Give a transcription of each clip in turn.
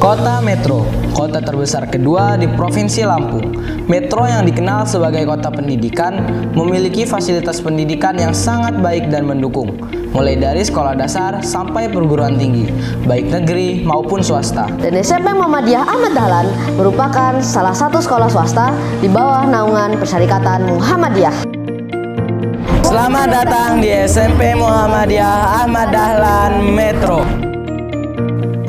Kota Metro, kota terbesar kedua di Provinsi Lampung. Metro yang dikenal sebagai kota pendidikan memiliki fasilitas pendidikan yang sangat baik dan mendukung, mulai dari sekolah dasar sampai perguruan tinggi, baik negeri maupun swasta. Dan SMP Muhammadiyah Ahmad Dahlan merupakan salah satu sekolah swasta di bawah naungan Persyarikatan Muhammadiyah. Selamat datang di SMP Muhammadiyah Ahmad Dahlan Metro.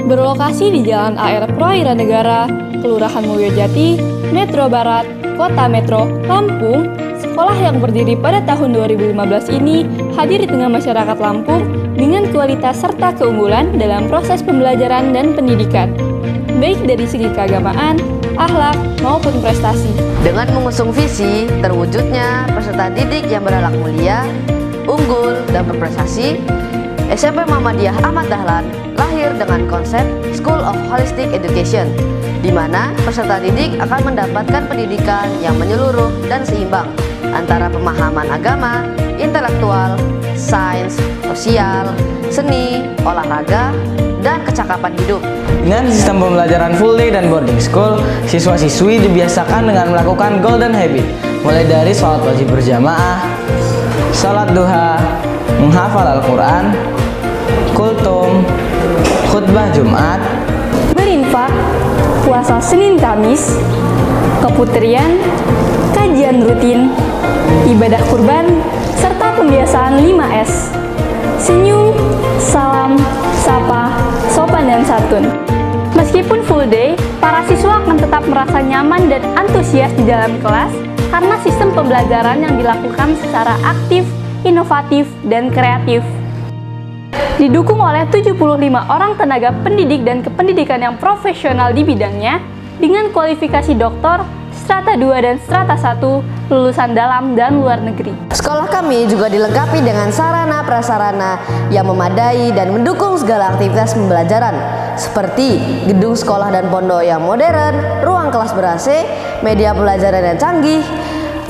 Berlokasi di Jalan AR Perairan Negara, Kelurahan Mulyojati, Metro Barat, Kota Metro, Lampung, sekolah yang berdiri pada tahun 2015 ini hadir di tengah masyarakat Lampung dengan kualitas serta keunggulan dalam proses pembelajaran dan pendidikan, baik dari segi keagamaan, akhlak, maupun prestasi. Dengan mengusung visi terwujudnya peserta didik yang berakhlak mulia, unggul, dan berprestasi, SMP Muhammadiyah Ahmad Dahlan lahir dengan konsep School of Holistic Education, di mana peserta didik akan mendapatkan pendidikan yang menyeluruh dan seimbang antara pemahaman agama, intelektual, sains, sosial, seni, olahraga, dan kecakapan hidup. Dengan sistem pembelajaran full day dan boarding school, siswa-siswi dibiasakan dengan melakukan golden habit, mulai dari sholat wajib berjamaah, sholat duha, menghafal Al-Quran, kultum, khutbah Jumat, Berinfak, puasa Senin Kamis, keputrian, kajian rutin, ibadah kurban, serta pembiasaan 5S. Senyum, salam, sapa, sopan dan santun. Meskipun full day, para siswa akan tetap merasa nyaman dan antusias di dalam kelas karena sistem pembelajaran yang dilakukan secara aktif, inovatif, dan kreatif. Didukung oleh 75 orang tenaga pendidik dan kependidikan yang profesional di bidangnya dengan kualifikasi doktor, strata 2 dan strata 1, lulusan dalam dan luar negeri. Sekolah kami juga dilengkapi dengan sarana-prasarana yang memadai dan mendukung segala aktivitas pembelajaran, seperti gedung sekolah dan pondok yang modern, ruang kelas ber-AC, media pembelajaran yang canggih,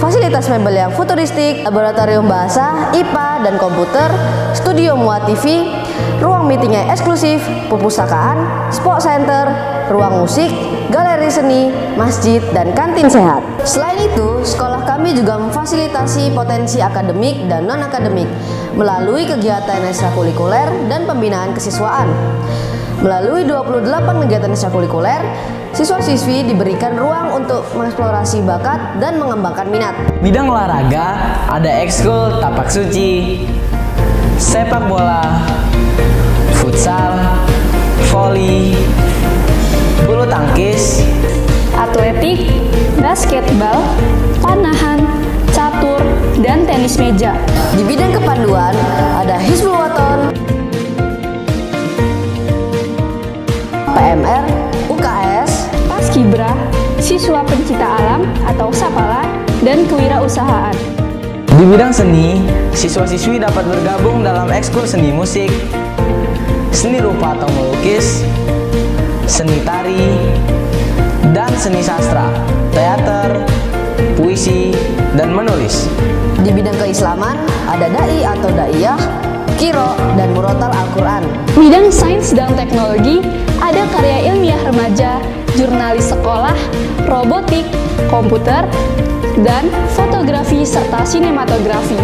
fasilitas mebel yang futuristik, laboratorium bahasa, IPA, dan komputer, studio muat TV, ruang meeting yang eksklusif, perpustakaan, sport center, ruang musik, galeri seni, masjid, dan kantin sehat. Selain itu, sekolah kami juga memfasilitasi potensi akademik dan non-akademik melalui kegiatan ekstrakurikuler dan pembinaan kesiswaan. Melalui 28 kegiatan ekstrakurikuler, siswa-siswi diberikan ruang untuk mengeksplorasi bakat dan mengembangkan minat. bidang olahraga ada ekskul tapak suci, sepak bola, futsal, voli, bulu tangkis, Atletik, basketbal, panahan, catur, dan tenis meja. Di bidang kepanduan ada Hizbul Waton, PMR, UKS, Paskibra, siswa pencipta alam atau Sapala, dan kewirausahaan. Di bidang seni, siswa-siswi dapat bergabung dalam ekskul seni musik, seni rupa atau melukis, seni tari, dan seni sastra, teater, puisi, dan menulis. di bidang keislaman ada Dai atau Daiyah, Qiro, dan Murotal Al-Quran. Bidang sains dan teknologi ada karya ilmiah remaja, jurnalis sekolah, robotik, komputer, dan fotografi serta sinematografi.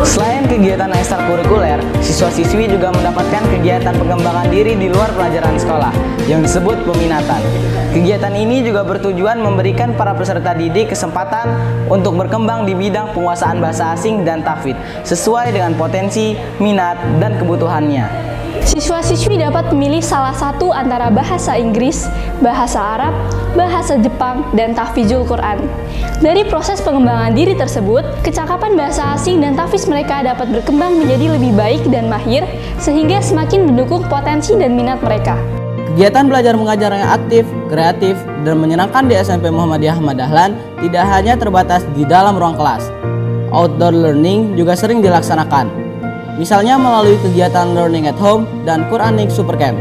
Selain kegiatan ekstrakurikuler, siswa-siswi juga mendapatkan kegiatan pengembangan diri di luar pelajaran sekolah yang disebut peminatan. Kegiatan ini juga bertujuan memberikan para peserta didik kesempatan untuk berkembang di bidang penguasaan bahasa asing dan tahfidz sesuai dengan potensi, minat, dan kebutuhannya. Siswa-siswi dapat memilih salah satu antara bahasa Inggris, bahasa Arab, bahasa Jepang, dan tahfidzul Quran. Dari proses pengembangan diri tersebut, kecakapan bahasa asing dan tahfidz mereka dapat berkembang menjadi lebih baik dan mahir, sehingga semakin mendukung potensi dan minat mereka. Kegiatan belajar mengajar yang aktif, kreatif, dan menyenangkan di SMP Muhammadiyah Ahmad Dahlan tidak hanya terbatas di dalam ruang kelas. Outdoor learning juga sering dilaksanakan. Misalnya melalui kegiatan Learning at Home dan Quranic Super Camp.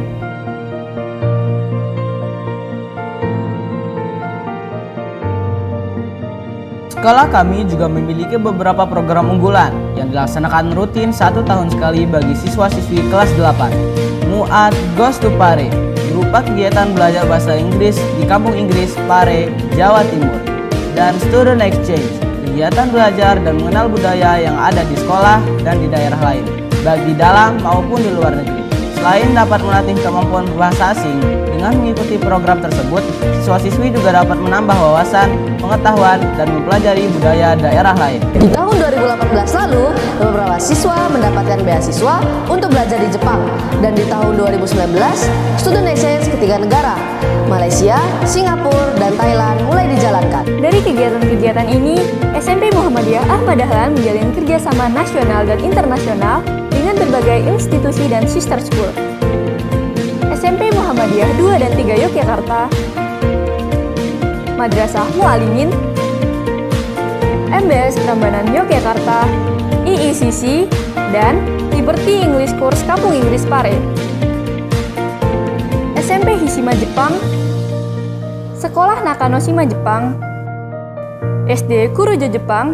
Sekolah kami juga memiliki beberapa program unggulan yang dilaksanakan rutin 1 tahun sekali bagi siswa-siswi kelas 8. Mu'ad Goes to Pare, berupa kegiatan belajar bahasa Inggris di Kampung Inggris Pare, Jawa Timur, dan Student Exchange, kegiatan belajar dan mengenal budaya yang ada di sekolah dan di daerah lain, baik di dalam maupun di luar negeri. Selain dapat melatih kemampuan berbahasa asing, dengan mengikuti program tersebut, siswa-siswi juga dapat menambah wawasan, pengetahuan, dan mempelajari budaya daerah lain. Di tahun 2018 lalu, beberapa siswa mendapatkan beasiswa untuk belajar di Jepang. Dan di tahun 2019, student exchange ke 3 negara, Malaysia, Singapura, dan Thailand mulai dijalankan. Dari kegiatan-kegiatan ini, SMP Muhammadiyah Ahmad Dahlan menjalin kerjasama nasional dan internasional dengan berbagai institusi dan sister school. SMP Muhammadiyah 2 dan 3 Yogyakarta, Madrasah Mualimin, MBS Prambanan Yogyakarta, IICC, dan Liberty English Course Kampung Inggris Pare. SMP Hishima Jepang, Sekolah Nakanoshima Jepang, SD Kurojo Jepang,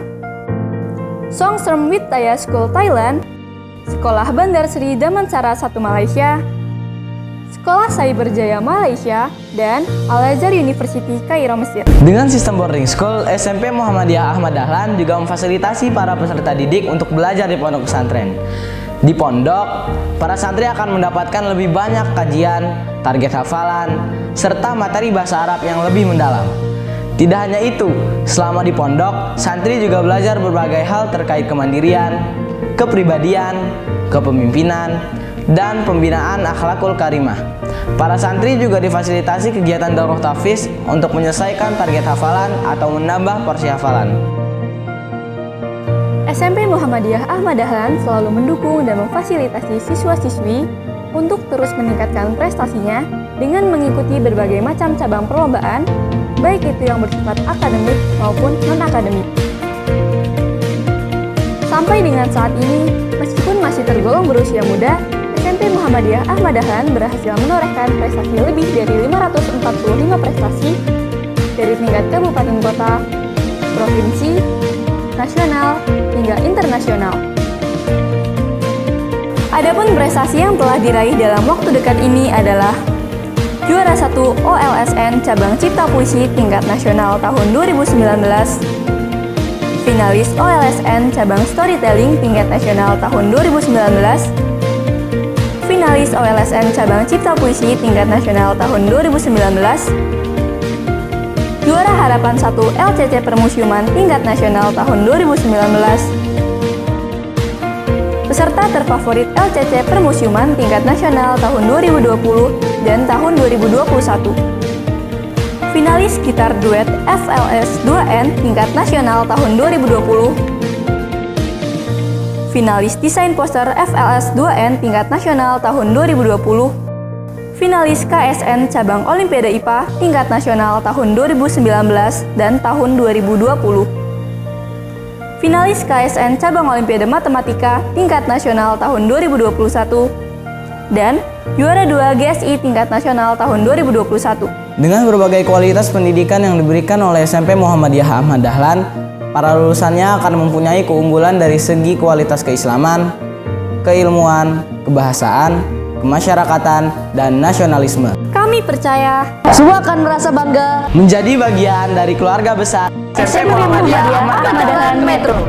Songtram Witaya School Thailand, Sekolah Bandar Sri Damansara 1 Malaysia, Sekolah Cyberjaya Malaysia, dan Al-Azhar University Kairo Mesir. Dengan sistem boarding school, SMP Muhammadiyah Ahmad Dahlan juga memfasilitasi para peserta didik untuk belajar di pondok pesantren. Di pondok, para santri akan mendapatkan lebih banyak kajian, target hafalan, serta materi bahasa Arab yang lebih mendalam. Tidak hanya itu, selama di pondok, santri juga belajar berbagai hal terkait kemandirian, kepribadian, kepemimpinan, dan pembinaan akhlakul karimah. Para santri juga difasilitasi kegiatan daurah tahfiz untuk menyelesaikan target hafalan atau menambah porsi hafalan. SMP Muhammadiyah Ahmad Dahlan selalu mendukung dan memfasilitasi siswa-siswi untuk terus meningkatkan prestasinya dengan mengikuti berbagai macam cabang perlombaan, baik itu yang bersifat akademik maupun non-akademik. Sampai dengan saat ini, meskipun masih tergolong berusia muda, SMP Muhammadiyah Ahmad Dahlan berhasil menorehkan prestasi lebih dari 545 prestasi dari tingkat kabupaten kota, provinsi, nasional, hingga internasional. Adapun prestasi yang telah diraih dalam waktu dekat ini adalah juara 1 OLSN Cabang Cipta Puisi tingkat nasional tahun 2019, finalis OLSN Cabang Storytelling tingkat nasional tahun 2019, finalis OLSN Cabang Cipta Puisi tingkat nasional tahun 2019, juara Harapan 1 LCC Permusiuman tingkat nasional tahun 2019, peserta terfavorit LCC Permusiuman tingkat nasional tahun 2020 dan tahun 2021, finalis gitar duet FLS 2N tingkat nasional tahun 2020, finalis desain poster FLS 2N tingkat nasional tahun 2020, finalis KSN Cabang Olimpiade IPA tingkat nasional tahun 2019 dan tahun 2020, finalis KSN Cabang Olimpiade Matematika tingkat nasional tahun 2021, dan juara 2 GSI tingkat nasional tahun 2021. Dengan berbagai kualitas pendidikan yang diberikan oleh SMP Muhammadiyah Ahmad Dahlan, para lulusannya akan mempunyai keunggulan dari segi kualitas keislaman, keilmuan, kebahasaan, kemasyarakatan, dan nasionalisme. Kami percaya Semua akan merasa bangga Menjadi bagian dari keluarga besar SMP Muhammadiyah Ahmad Dahlan Metro.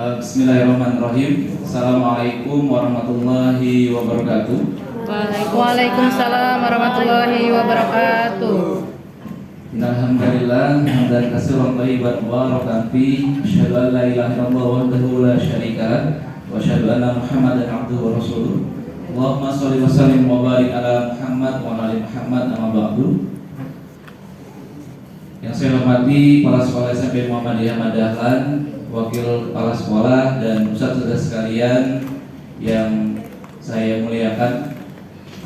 Bismillahirrahmanirrahim. Assalamualaikum warahmatullahi wabarakatuh. Waalaikumsalam warahmatullahi wabarakatuh. Alhamdulillah, hamdan katsiran thayyiban mubarakan fi, asyhadu an la ilaha illallah wahdahu la syarika lah, wa asyhadu anna Muhammadan abduhu wa rasuluh. Allahumma shalli wa sallim wa barik ala Muhammad wa ala ali Muhammad, amma ba'du. Yang saya hormati para sekolah SMP Muhammadiyah Ahmad Dahlan, wakil kepala sekolah, dan ustadz-ustadz sekalian yang saya muliakan.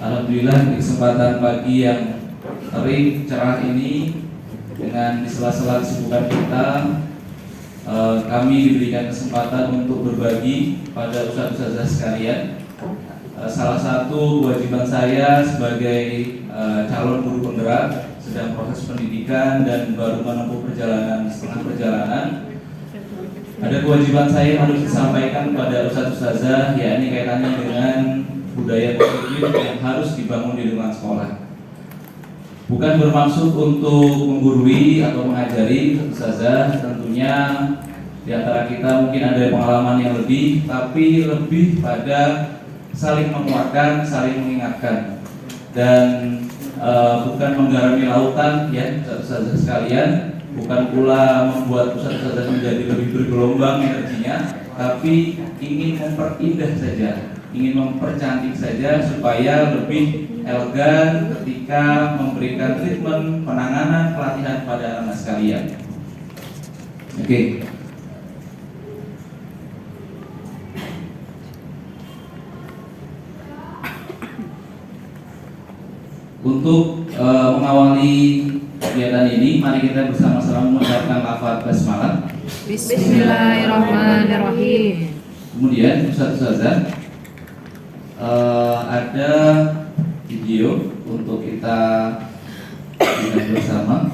Alhamdulillah di kesempatan pagi yang terik cerah ini, dengan di sela-sela kesibukan kita, kami diberikan kesempatan untuk berbagi pada ustadz-ustadzah sekalian. Salah satu kewajiban saya sebagai calon guru penggerak sedang proses pendidikan dan baru menempuh perjalanan setengah perjalanan, ada kewajiban saya harus disampaikan kepada ustadz-ustadzah, yakni kaitannya dengan budaya positif yang harus dibangun di lingkungan sekolah. Bukan bermaksud untuk menggurui atau mengajari ustazah, tentunya di antara kita mungkin ada pengalaman yang lebih, tapi lebih pada saling menguatkan, saling mengingatkan, dan bukan menggarami lautan ya ustazah sekalian, bukan pula membuat ustazah menjadi lebih bergelombang energinya, tapi ingin memperindah saja, ingin mempercantik saja supaya lebih elegan ketika memberikan treatment, penanganan, pelatihan pada anak sekalian. Oke. Untuk mengawali kegiatan ini, mari kita bersama-sama mengucapkan lafaz basmalah. Bismillahirrahmanirrahim. Kemudian ustaz-ustazah, ada video untuk kita lihat bersama.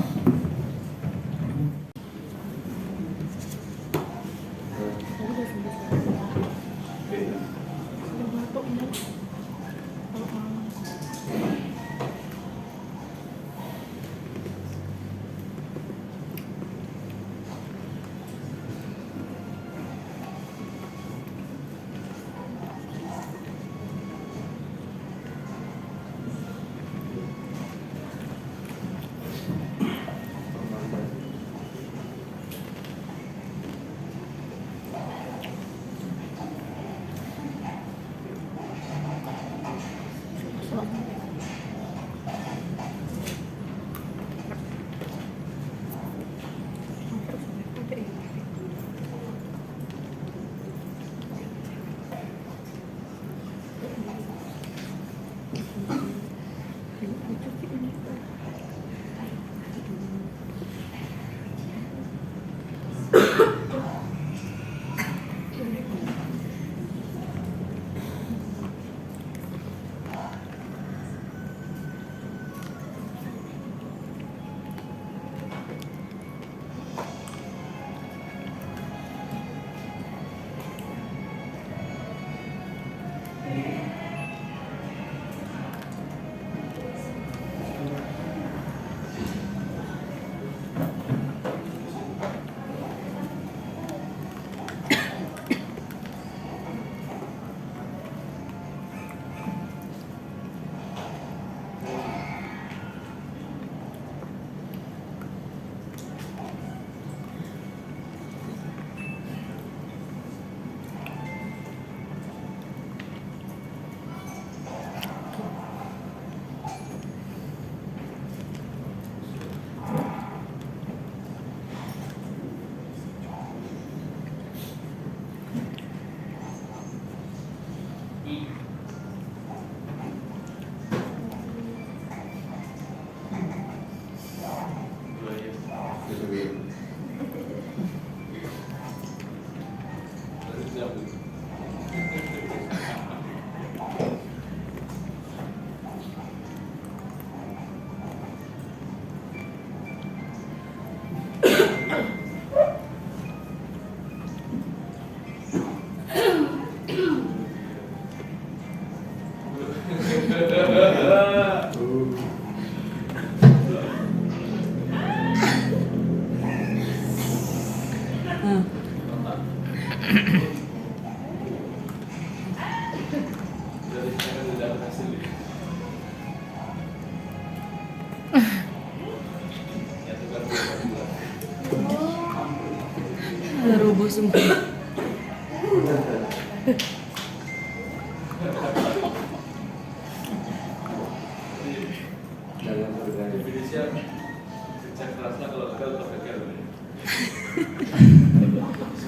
Rubuh semua.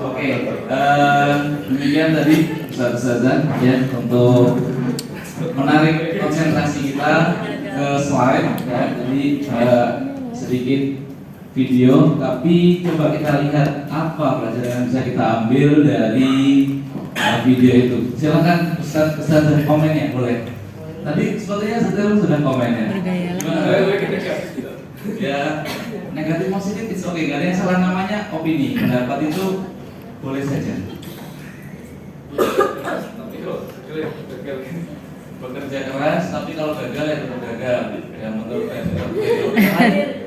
Oke, demikian tadi ustazah ya untuk menarik konsentrasi kita ke slide ya. Jadi sedikit video, tapi coba kita lihat apa pelajaran yang bisa kita ambil dari video itu. Silakan Ustaz komen ya, boleh. Tadi sepertinya sudah komen ya. Ya, negatif positif itu oke, gak ada yang salah, namanya opini. Pendapat itu boleh saja. Bekerja keras, tapi kalau gagal ya tetap gagal. Yang menurut saya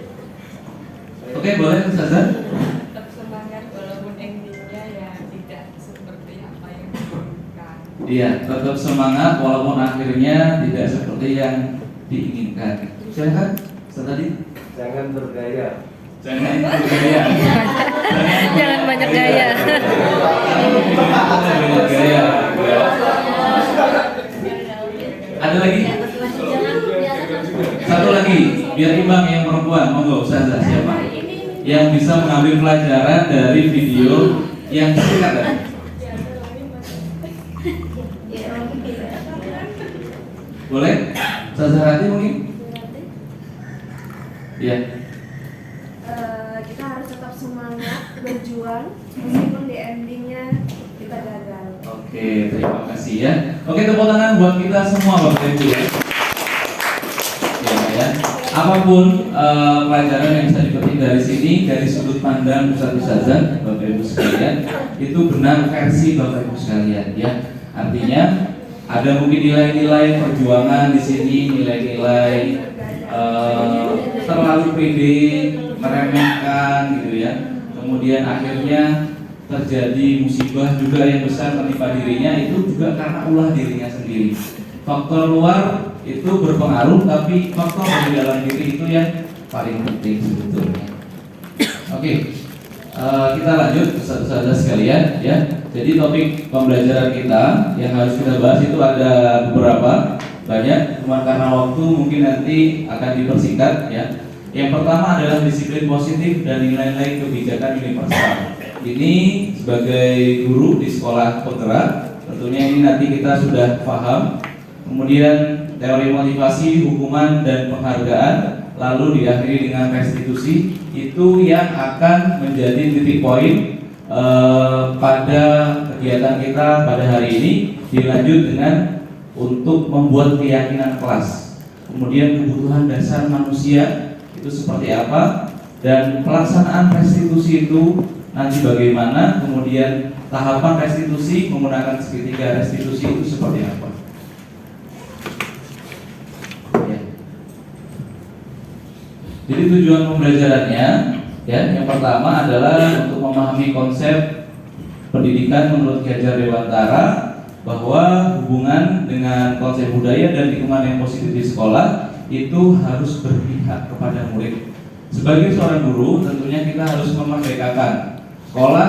oke, boleh Ustazah? Tetap semangat walaupun endingnya ya tidak seperti apa yang diinginkan. Iya, tetap semangat walaupun akhirnya tidak seperti yang diinginkan. Silakan, Ustaz tadi. Jangan bergaya. Jangan bergaya. Jangan banyak gaya. Banyak gaya. Ada lagi? Satu lagi, biar imbang yang perempuan, monggo Ustazah siapa? Yang bisa mengambil pelajaran dari video yang singkat tadi. Boleh? Ustazah Rati mungkin? Iya. Kita harus tetap semangat berjuang meskipun di endingnya kita gagal. Oke, terima kasih ya. Oke, tepuk tangan buat kita semua Bapak Ibu ya. Ya. Apapun pelajaran yang bisa dipetik dari sini, dari sudut pandang Ustaz-Ustazah, Bapak Ibu sekalian, itu benar versi Bapak Ibu sekalian ya. Artinya ada mungkin nilai-nilai perjuangan di sini, nilai-nilai terlalu pede, meremehkan gitu ya. Kemudian akhirnya terjadi musibah juga yang besar menimpa dirinya, itu juga karena ulah dirinya sendiri. Faktor luar itu berpengaruh, tapi faktor dari dalam diri itu yang paling penting sebetulnya. Oke, kita lanjut Ustazah sekalian ya. Jadi topik pembelajaran kita yang harus kita bahas itu ada beberapa, banyak, cuma karena waktu mungkin nanti akan dipersingkat ya. Yang pertama adalah disiplin positif dan nilai-nilai kebijakan universal. Ini sebagai guru di sekolah penggerak, tentunya ini nanti kita sudah paham. Kemudian teori motivasi, hukuman dan penghargaan, lalu diakhiri dengan restitusi, itu yang akan menjadi titik poin pada kegiatan kita pada hari ini. Dilanjut dengan untuk membuat keyakinan kelas, kemudian kebutuhan dasar manusia itu seperti apa, dan pelaksanaan restitusi itu nanti bagaimana, kemudian tahapan restitusi menggunakan segitiga restitusi itu seperti apa. Ya. Jadi tujuan pembelajarannya ya, yang pertama adalah untuk memahami konsep pendidikan menurut Ki Hajar Dewantara, bahwa hubungan dengan konsep budaya dan lingkungan yang positif di sekolah itu harus berpihak kepada murid. Sebagai seorang guru, tentunya kita harus memerdekakan. Sekolah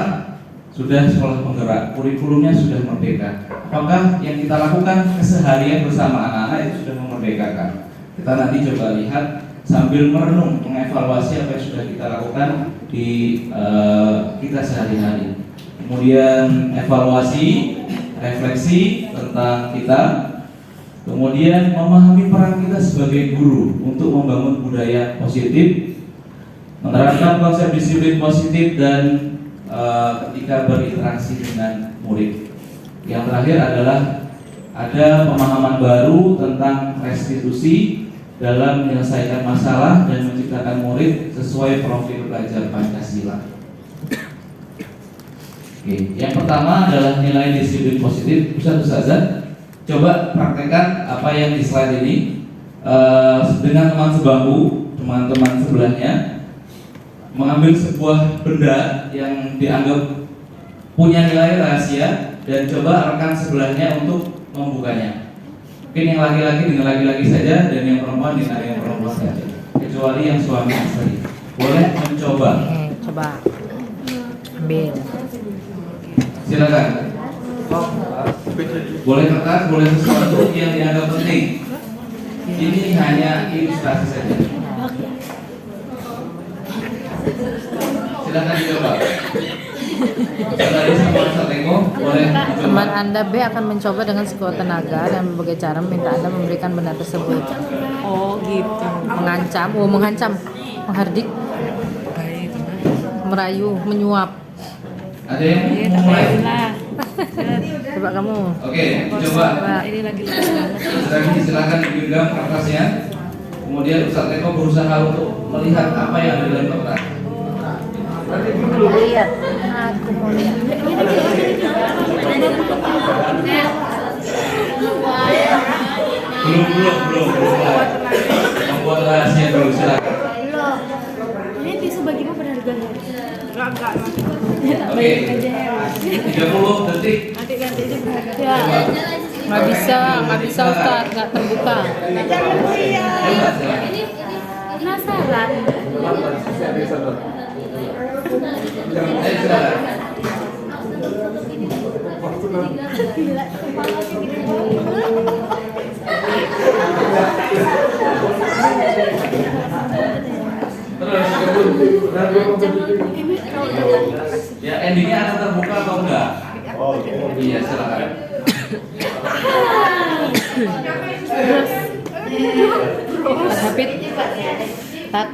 sudah sekolah penggerak, kurikulumnya sudah merdeka. Apakah yang kita lakukan keseharian bersama anak-anak itu sudah memerdekakan? Kita nanti coba lihat sambil merenung, mengevaluasi apa yang sudah kita lakukan di kita sehari-hari. Kemudian evaluasi, refleksi tentang kita, kemudian memahami peran kita sebagai guru untuk membangun budaya positif, menerapkan konsep disiplin positif, dan ketika berinteraksi dengan murid. Yang terakhir adalah ada pemahaman baru tentang restitusi dalam menyelesaikan masalah dan menciptakan murid sesuai profil pelajar Pancasila. Oke, yang pertama adalah nilai disiplin positif. Ustazah, coba praktekkan apa yang di slide ini dengan teman sebangku, teman-teman sebelahnya, mengambil sebuah benda yang dianggap punya nilai rahasia dan coba rekan sebelahnya untuk membukanya. Mungkin yang laki-laki dengan laki-laki saja dan yang perempuan dengan yang perempuan saja, kecuali yang suami istri. Boleh mencoba. Coba ambil. Silakan. Boleh kertas, boleh sesuatu yang dianggap penting. Ini hanya ilustrasi saja. Silakan dicoba. Saudari sama Sateko, boleh mencoba. Teman Anda B akan mencoba dengan sekuat tenaga dan berbagai cara meminta Anda memberikan benda tersebut. Oh gitu. Mengancam, menghardik. merayu, menyuap. Ada yang mau mulai? Coba kamu. Oke, coba. Ini lagi lepas banget. Lagi silakan dipegang kertasnya. Kemudian Ustaz Eko berusaha untuk melihat apa yang ada di dalam kertas. Lihat. Aku mau lihat. Belum. Membuat rahasia dulu, silakan. Ini tisu bagimu berharganya. Enggak. Oke. 30 detik. Ya. Nggak bisa Ustaz, nggak terbuka. Coba, silakan. Penasaran. Silakan. Ya, endingnya akan terbuka atau enggak? Iya, silakan. Hafid. Tat.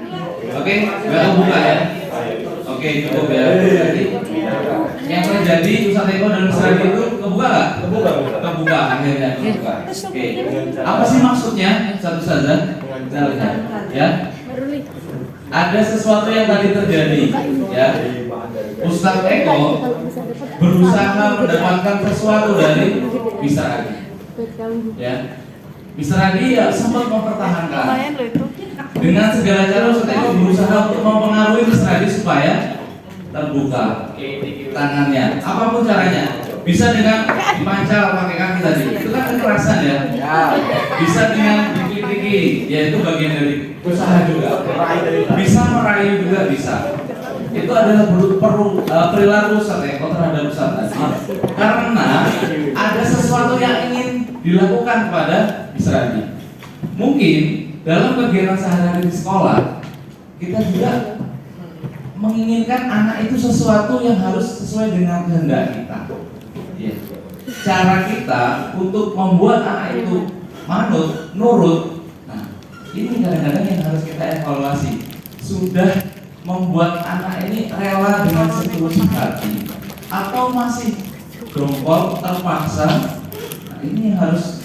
Oke, nggak terbuka ya? Oke, cukup ya. Jadi, yang terjadi Ustaz Eko dan Ustaz Adi itu kebuka nggak? Kebuka, akhirnya kebuka. Oke, apa sih maksudnya satu saja? Kita lihat, ya. Ada sesuatu yang tadi terjadi, ya. Ustaz Eko berusaha mendapatkan sesuatu dari Mr. Adi, ya. Mr. Adi ya sempat mempertahankan dengan segala cara. Ustaz Eko berusaha untuk mempengaruhi Mr. Adi supaya terbuka tangannya, apapun caranya. Bisa dengan dipancal pakai kaki tadi, itu kan kekerasan ya. Bisa dengan diklik-kliki, yaitu bagian dari usaha juga. Bisa merayu juga bisa. Itu adalah perilaku Ustaz Eko terhadap Ustaz Adi, karena ada sesuatu yang ingin dilakukan kepada Mr. Adi. Mungkin dalam kegiatan sehari-hari di sekolah kita juga menginginkan anak itu sesuatu yang harus sesuai dengan kehendak kita. Ya. Cara kita untuk membuat anak itu manut, nurut. Nah, ini kadang-kadang yang harus kita evaluasi. Sudah membuat anak ini rela dengan setulus hati, atau masih dongkol, terpaksa? Nah, ini yang harus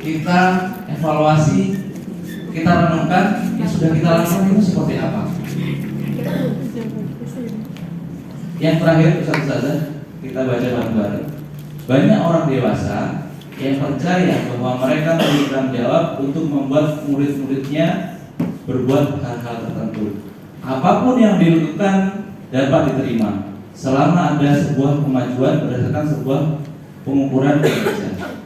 kita evaluasi, kita renungkan yang sudah kita lakukan itu seperti apa. Yang terakhir, Ustaz, kita baca bareng-bareng. Banyak orang dewasa yang percaya bahwa mereka memiliki tanggung jawab untuk membuat murid-muridnya berbuat hal-hal tertentu. Apapun yang dilakukan dapat diterima selama ada sebuah kemajuan berdasarkan sebuah pengukuran kinerja.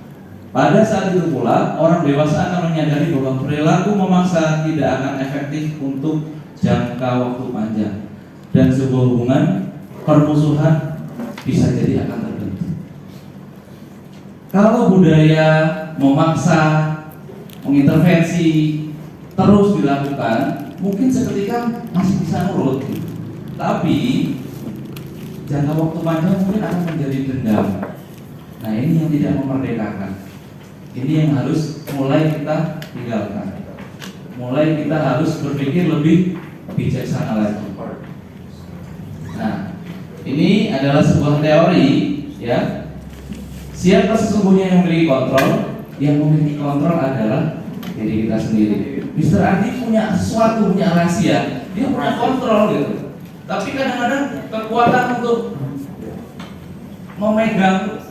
Pada saat itu pula, orang dewasa akan menyadari bahwa perilaku memaksa tidak akan efektif untuk jangka waktu panjang, dan sebuah hubungan permusuhan bisa jadi akan terbentuk. Kalau budaya memaksa, mengintervensi terus dilakukan, mungkin seketika masih bisa nurut, tapi jangka waktu panjang mungkin akan menjadi dendam. Nah, ini yang tidak memerdekakan. Ini yang harus mulai kita tinggalkan. Mulai kita harus berpikir lebih bijaksana lagi. Nah, ini adalah sebuah teori, ya. Siapa sesungguhnya yang memiliki kontrol? Yang memiliki kontrol adalah diri kita sendiri. Mr. Adi punya sesuatu, punya rahasia, dia punya kontrol gitu. Tapi kadang-kadang kekuatan untuk memegang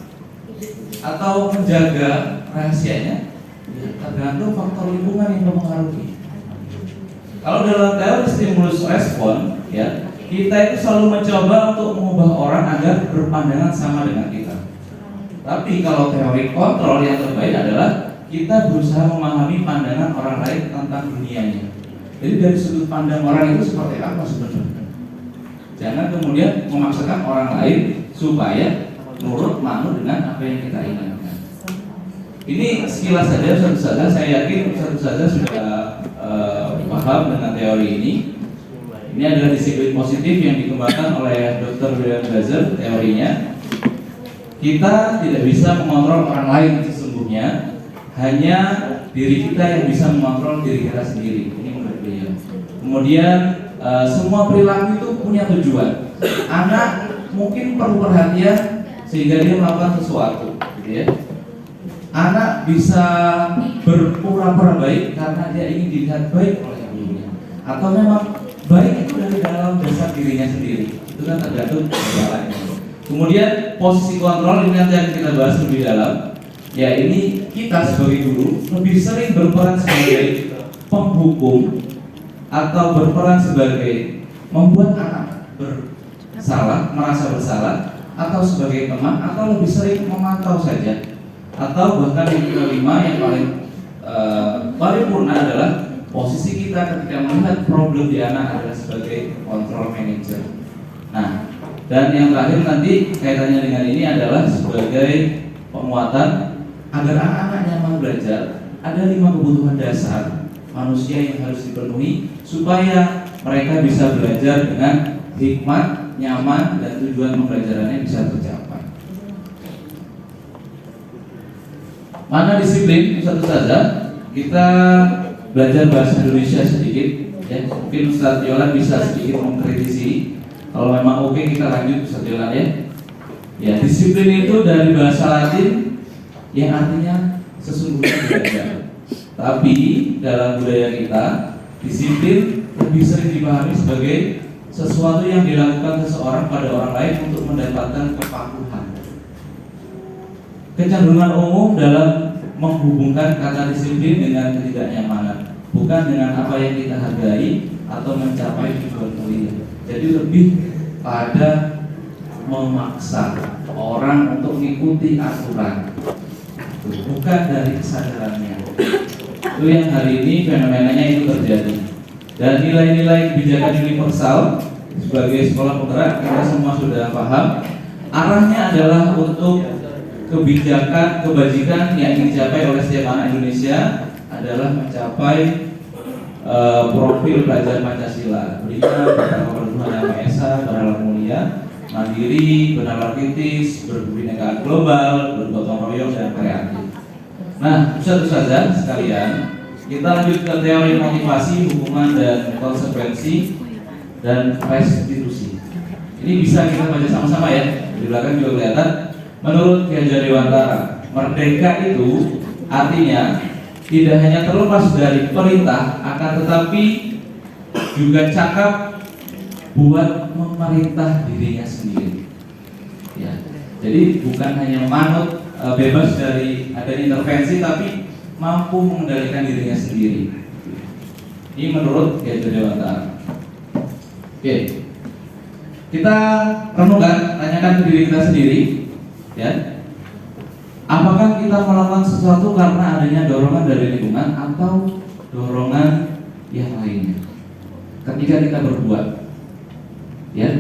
atau menjaga rahasianya ya, tergantung faktor lingkungan yang mempengaruhi. Kalau dalam teori stimulus respon, ya, kita itu selalu mencoba untuk mengubah orang agar berpandangan sama dengan kita. Tapi kalau teori kontrol yang terbaik adalah kita berusaha memahami pandangan orang lain tentang dunianya. Jadi dari sudut pandang orang itu seperti apa sebenarnya. Jangan kemudian memaksakan orang lain supaya nurut manut dengan apa yang kita inginkan. Ini sekilas saja, Ustaz, saya yakin Ustaz sudah paham dengan teori ini. Ini adalah disiplin positif yang dikembangkan oleh Dr. William Blazer. Teorinya, kita tidak bisa mengontrol orang lain sesungguhnya, hanya diri kita yang bisa mengontrol diri kita sendiri. Ini menurut beliau. Kemudian semua perilaku itu punya tujuan. anak mungkin perlu perhatian sehingga dia melakukan sesuatu, gitu ya. Anak bisa berpura-pura baik karena dia ingin dilihat baik oleh gurunya, atau memang baik itu dari dalam dasar dirinya sendiri. Itu kan tergantung kepribadiannya. Kemudian posisi kontrol ini nanti akan kita bahas lebih dalam. Ya, ini kita sebagai guru lebih sering berperan sebagai penghukum atau berperan sebagai membuat anak bersalah, merasa bersalah, atau sebagai teman, atau lebih sering memantau saja. Atau bahkan yang kelima yang paling paripurna adalah posisi kita ketika melihat problem di anak adalah sebagai control manager. Nah, dan yang terakhir nanti kaitannya dengan ini adalah sebagai penguatan agar anak-anak nyaman belajar. Ada 5 kebutuhan dasar manusia yang harus dipenuhi supaya mereka bisa belajar dengan hikmat, nyaman, dan tujuan pembelajarannya bisa tercapai. Mana disiplin satu saja, kita belajar bahasa Indonesia sedikit, ya. Mungkin Ustadz Yolan bisa sedikit mengkritisi. Kalau memang oke, kita lanjut Ustadz Yolan, ya. Ya, disiplin itu dari bahasa Latin yang artinya sesungguhnya belajar. Tapi dalam budaya kita, disiplin lebih sering dipahami sebagai sesuatu yang dilakukan seseorang pada orang lain untuk mendapatkan kepatuhan. Kecenderungan umum dalam menghubungkan kata disiplin dengan ketidaknyamanan, bukan dengan apa yang kita hargai atau mencapai tujuan mulia. Jadi lebih pada memaksa orang untuk mengikuti aturan, bukan dari kesadarannya. Itu yang hari ini fenomenanya itu terjadi. Dan nilai-nilai kebijakan universal sebagai sekolah penggerak kita semua sudah paham. Arahnya adalah untuk kebajikan yang dicapai oleh setiap anak Indonesia adalah mencapai profil pelajar Pancasila, beriman kepada Tuhan Yang Maha Esa, berhalal mulia, mandiri, bernalar kritis, berbhinneka global, bergotong royong, dan kreatif. Nah, ustadz-ustadzah sekalian, kita lanjut ke teori motivasi, hukuman, dan konsekuensi, dan restitusi. Ini bisa kita baca sama-sama, ya. Di belakang juga kelihatan. Menurut Ki Hajar Dewantara, merdeka itu artinya tidak hanya terlepas dari perintah, akan tetapi juga cakap buat memerintah dirinya sendiri. Ya, jadi bukan hanya manut bebas dari adanya intervensi, tapi mampu mengendalikan dirinya sendiri. Ini menurut Ki Hajar Dewantara. Oke, kita renungkan, tanyakan ke diri kita sendiri. Ya, apakah kita melakukan sesuatu karena adanya dorongan dari lingkungan atau dorongan yang lainnya? Ketika kita berbuat, ya,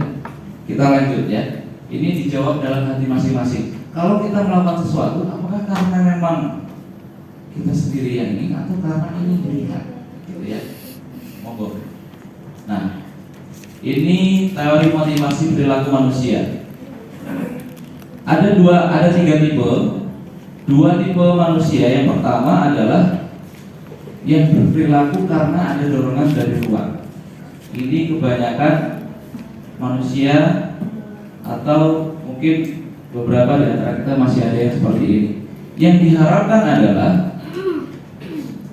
kita lanjut, ya. Ini dijawab dalam hati masing-masing. Kalau kita melakukan sesuatu, apakah karena memang kita sendiri yang ingin atau karena ingin dilihat, gitu ya? Monggo. Nah, ini teori motivasi perilaku manusia. Ada 3 tipe. 2 tipe manusia. Yang pertama adalah yang berperilaku karena ada dorongan dari luar. Ini kebanyakan manusia, atau mungkin beberapa di antara kita masih ada yang seperti ini. Yang diharapkan adalah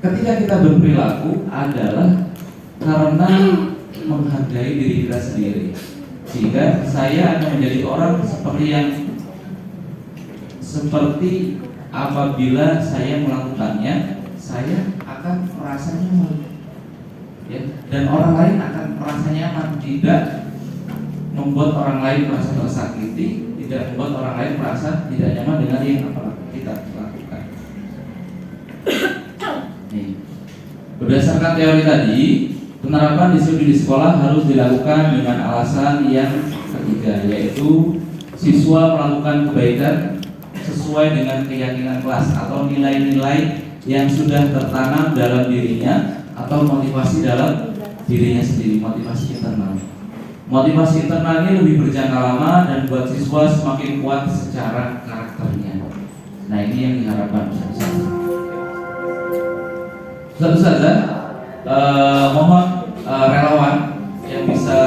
ketika kita berperilaku adalah karena menghargai diri kita sendiri, sehingga saya akan menjadi orang seperti apabila saya melakukannya, saya akan merasa nyaman, ya, dan orang lain akan merasa nyaman, tidak membuat orang lain merasa tersakiti, tidak membuat orang lain merasa tidak nyaman dengan yang apa kita lakukan. Nih, berdasarkan teori tadi, penerapan disiplin di sekolah harus dilakukan dengan alasan yang ketiga, yaitu siswa melakukan kebaikan sesuai dengan keyakinan kelas atau nilai-nilai yang sudah tertanam dalam dirinya, atau motivasi dalam dirinya sendiri, motivasi internal. Motivasi internal ini lebih berjangka lama dan buat siswa semakin kuat secara karakternya. Nah, ini yang diharapkan Ustaz-ustazah, mohon relawan yang bisa,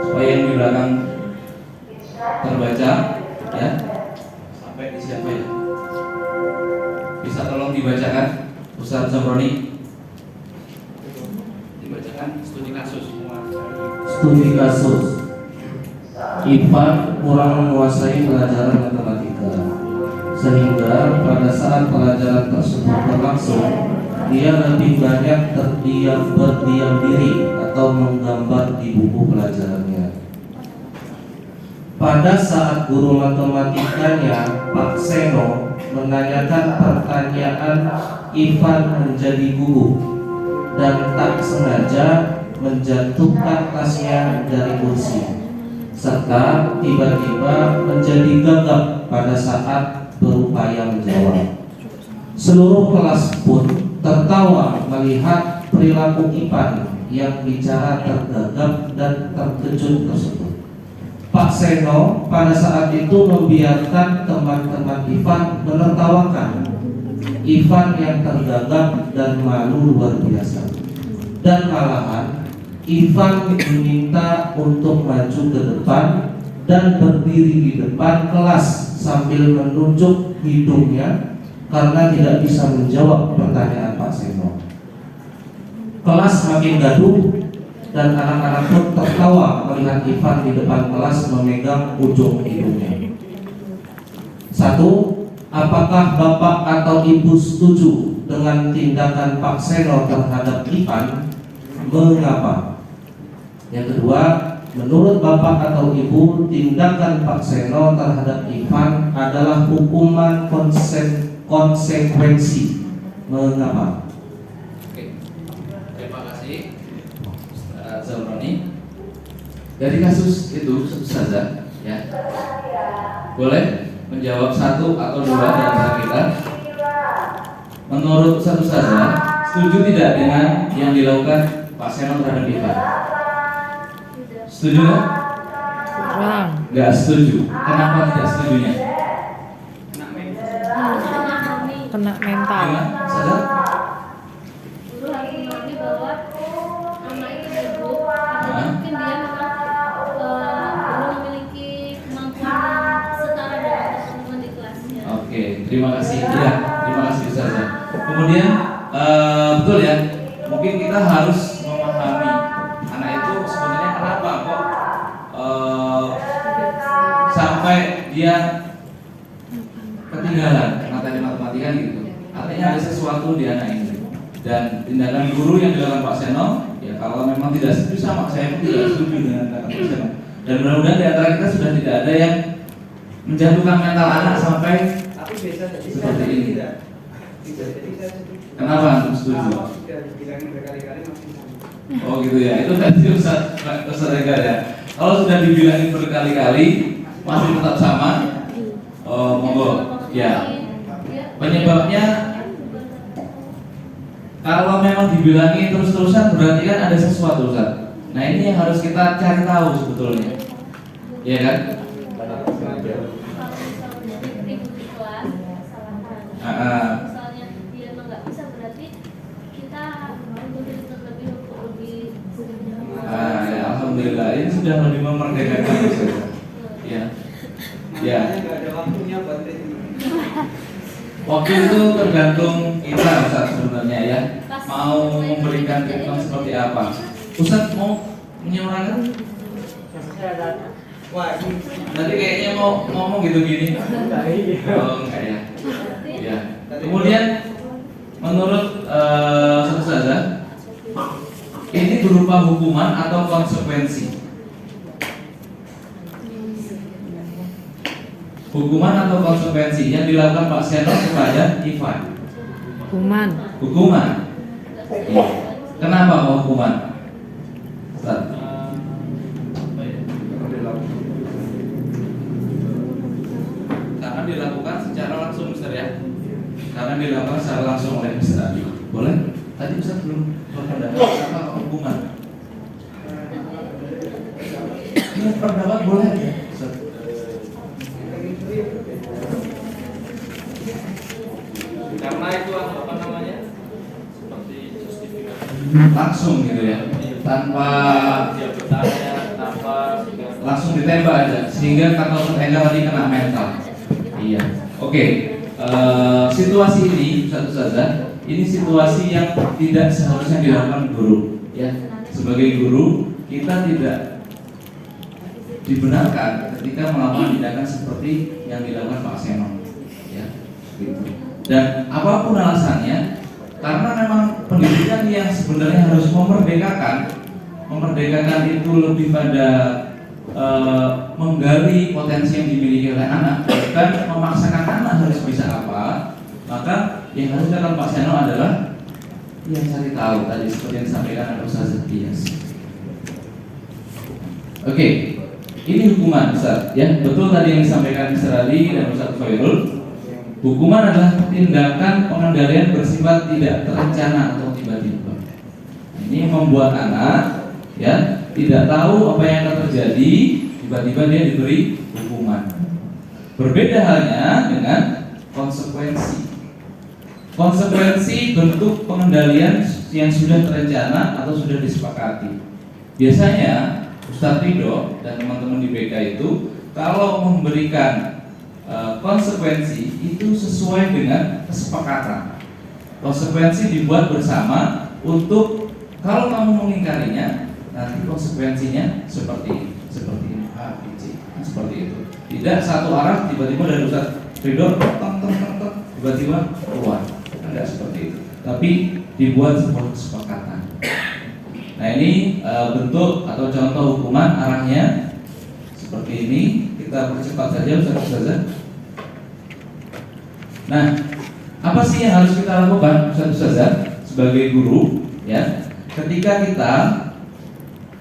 supaya yang di belakang terbaca ya. Sampai di siapa ya? Bisa tolong dibacakan Ustaz Zamroni? Dibacakan studi kasus. Studi kasus. Ivan kurang menguasai pelajaran matematika, sehingga pada saat pelajaran tersebut berlangsung, dia lebih banyak berdiam diri atau menggambar di buku pelajarannya. Pada saat guru matematikanya, Pak Seno, menanyakan pertanyaan, Ivan menjadi gugup dan tak sengaja menjatuhkan tasnya dari kursi, serta tiba-tiba menjadi gagap pada saat berupaya menjawab. Seluruh kelas pun tertawa melihat perilaku Ivan yang bicara tergagap dan terkejut tersebut. Pak Seno pada saat itu membiarkan teman-teman Ivan menertawakan Ivan yang tergagap dan malu luar biasa. Dan malahan Ivan diminta untuk maju ke depan dan berdiri di depan kelas sambil menunjuk hidungnya karena tidak bisa menjawab pertanyaan Pak Seno. Kelas makin gaduh dan anak-anak pun tertawa melihat Ivan di depan kelas memegang ujung hidungnya. 1. Apakah Bapak atau Ibu setuju dengan tindakan Pak Seno terhadap Ivan? Mengapa? Yang kedua, menurut Bapak atau Ibu, tindakan Pak Seno terhadap Ivan adalah hukuman konsekuensi. Mengapa? Oke, terima kasih Ustaz Zamroni. Dari kasus itu satu saja, ya. Boleh menjawab satu atau dua di antara kita. Menurut satu saja, setuju tidak dengan yang dilakukan Pak Seno terhadap Ivan? Setuju nggak? Kurang. Nggak setuju. Kenapa tidak setujunya? Kena mental. Gimana? Sadar? Guru harus mengerti bahwa anak itu gugup karena mungkin dia memang belum memiliki kemampuan yang setara dengan teman-teman di kelasnya. Oke, terima kasih. Ya, terima kasih Ustazah. Kemudian betul ya, mungkin kita harus memahami anak itu sebenarnya kenapa kok sampai dia ketinggalan materi matematika gitu. Artinya ada sesuatu di anak ini. Dan tindakan guru yang dilakukan Pak Seno, ya kalau memang tidak setuju sama saya pun tidak setuju dengan tindakan Pak Seno. Dan mudah-mudahan di antara kita sudah tidak ada yang menjatuhkan mental anak sampai seperti ini. Kenapa antum setuju? Oh gitu ya, itu tadi Ustaz Ega ya. Kalau sudah dibilangin berkali-kali masih tetap sama, oh monggo ya. Penyebabnya kalau memang dibilangi terus-terusan berarti kan ada sesuatu Ustaz. Nah ini yang harus kita cari tahu sebetulnya, ya kan? Misalnya dia emang nggak bisa, berarti kita menuntut lebih untuk lebih. Ya, alhamdulillah ini sudah lebih memerdekakan Ustaz. Ya, ya. Waktu itu tergantung kita Ustaz sebenarnya ya. Mau memberikan treatment seperti apa? Ustaz mau menyuarakan? Nanti kayaknya mau ngomong gitu gini. Oh enggak ya. Ya. Kemudian menurut Ustazah, ini berupa hukuman atau konsekuensi? Hukuman atau konsekuensi yang dilakukan Pak Seno kepada Ivan? Hukuman. Hukuman. Iya. Kenapa mau hukuman? Ustaz. Karena dilakukan secara langsung Ustaz ya. Karena dilakukan secara langsung oleh Ustaz. Boleh? Tadi Ustaz belum berpendapat apa hukuman. Ini pendapat boleh ya Ustaz? Karena itu apa namanya? Seperti justifikasi langsung gitu ya. Tanpa dia bertanya, tanpa langsung langsung ditembak aja, sehingga kata tertembak tadi kena mental. Iya, oke. Situasi ini satu saja. Ini situasi yang tidak seharusnya dilakukan guru. Ya, sebagai guru kita tidak dibenarkan ketika melakukan tindakan seperti yang dilakukan Pak Seno. Ya, gitu. Dan apapun alasannya, karena memang pendidikan yang sebenarnya harus memerdekakan itu lebih pada menggali potensi yang dimiliki oleh anak, bukan memaksakan anak harus bisa apa. Maka yang harus dilakukan Pak Seno adalah yang cari tahu tadi seperti yang disampaikan oleh Ustaz Tias. Oke, ini hukuman Ustaz, ya betul tadi yang disampaikan Ustaz Ali dan Ustaz Khairul. Hukuman adalah tindakan pengendalian bersifat tidak terencana atau tiba-tiba. Ini membuat anak ya tidak tahu apa yang akan terjadi, tiba-tiba dia diberi hukuman. Berbeda halnya dengan konsekuensi. Konsekuensi bentuk pengendalian yang sudah terencana atau sudah disepakati. Biasanya Ustadz Ridho dan teman-teman di BK itu kalau memberikan konsekuensi itu sesuai dengan kesepakatan. Konsekuensi dibuat bersama untuk kalau kamu mengingkarinya nanti konsekuensinya seperti ini A, B, C, seperti itu. Tidak satu arah tiba-tiba dari Ustadz Ridho tiba-tiba keluar. Tidak seperti itu, tapi dibuat sebuah kesepakatan. Nah ini bentuk atau contoh hukuman arahnya seperti ini. Kita percepat saja Ustaz. Nah, apa sih yang harus kita lakukan Ustaz sebagai guru? Ya, ketika kita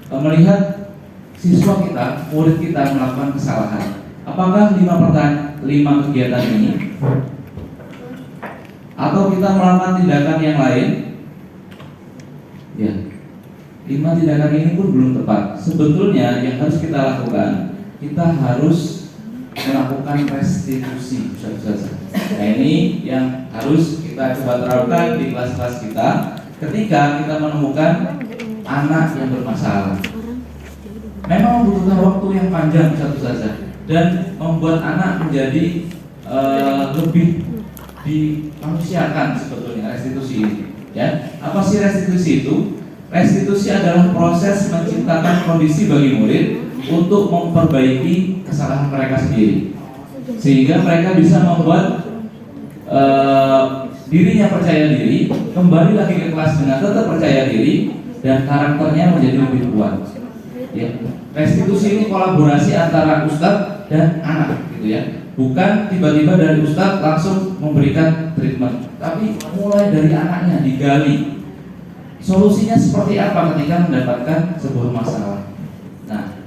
melihat siswa kita, murid kita melakukan kesalahan, apakah 5 kegiatan ini atau kita melakukan tindakan yang lain? Ya, 5 tindakan ini pun belum tepat. Sebetulnya yang harus kita lakukan, kita harus melakukan restitusi. Nah ini yang harus kita coba terapkan di kelas-kelas kita ketika kita menemukan anak yang bermasalah. Memang membutuhkan waktu yang panjang dan membuat anak menjadi lebih dimanusiakan sebetulnya restitusi ini. Ya, apa sih restitusi itu? Restitusi adalah proses menciptakan kondisi bagi murid untuk memperbaiki kesalahan mereka sendiri, sehingga mereka bisa membuat dirinya percaya diri, kembali lagi ke kelas dengan tetap percaya diri dan karakternya menjadi lebih kuat. Ya, restitusi ini kolaborasi antara ustadz dan anak, gitu ya. Bukan tiba-tiba dari ustadz langsung memberikan treatment, tapi mulai dari anaknya digali. Solusinya seperti apa ketika mendapatkan sebuah masalah. Nah,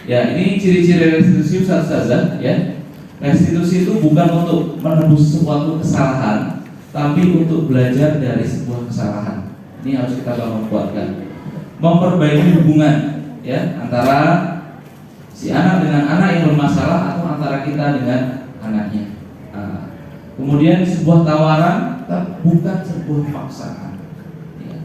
ya ini ciri-ciri restitusi Ustazah ya. Restitusi itu bukan untuk menebus suatu kesalahan, tapi untuk belajar dari sebuah kesalahan. Ini harus kita bangun kuatkan. Memperbaiki hubungan ya antara si anak dengan anak yang bermasalah atau antara kita dengan anaknya. Kemudian sebuah tawaran, bukan sebuah paksaan. Ya.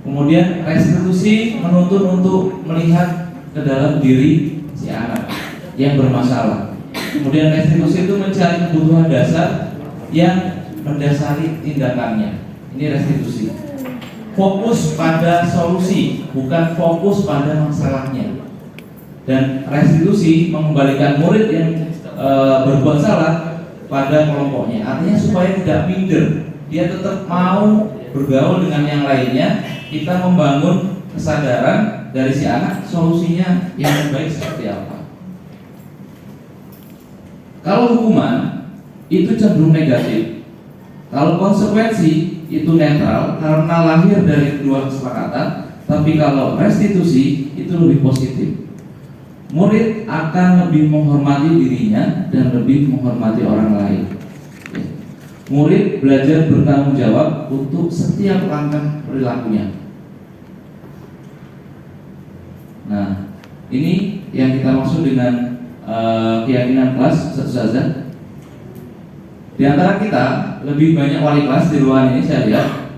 Kemudian restitusi menuntut untuk melihat ke dalam diri si anak yang bermasalah. Kemudian restitusi itu mencari kebutuhan dasar yang mendasari tindakannya. Ini restitusi. Fokus pada solusi, bukan fokus pada masalahnya. Dan restitusi mengembalikan murid yang berbuat salah pada kelompoknya, artinya supaya tidak minder, dia tetap mau bergaul dengan yang lainnya. Kita membangun kesadaran dari si anak, solusinya yang terbaik seperti apa. Kalau hukuman itu cenderung negatif, kalau konsekuensi itu netral karena lahir dari kedua kesepakatan, tapi kalau restitusi itu lebih positif. Murid akan lebih menghormati dirinya dan lebih menghormati orang lain. Murid belajar bertanggung jawab untuk setiap langkah perilakunya. Nah, ini yang kita maksud dengan keyakinan kelas Ustazah. Di antara kita lebih banyak wali kelas di ruangan ini saya lihat.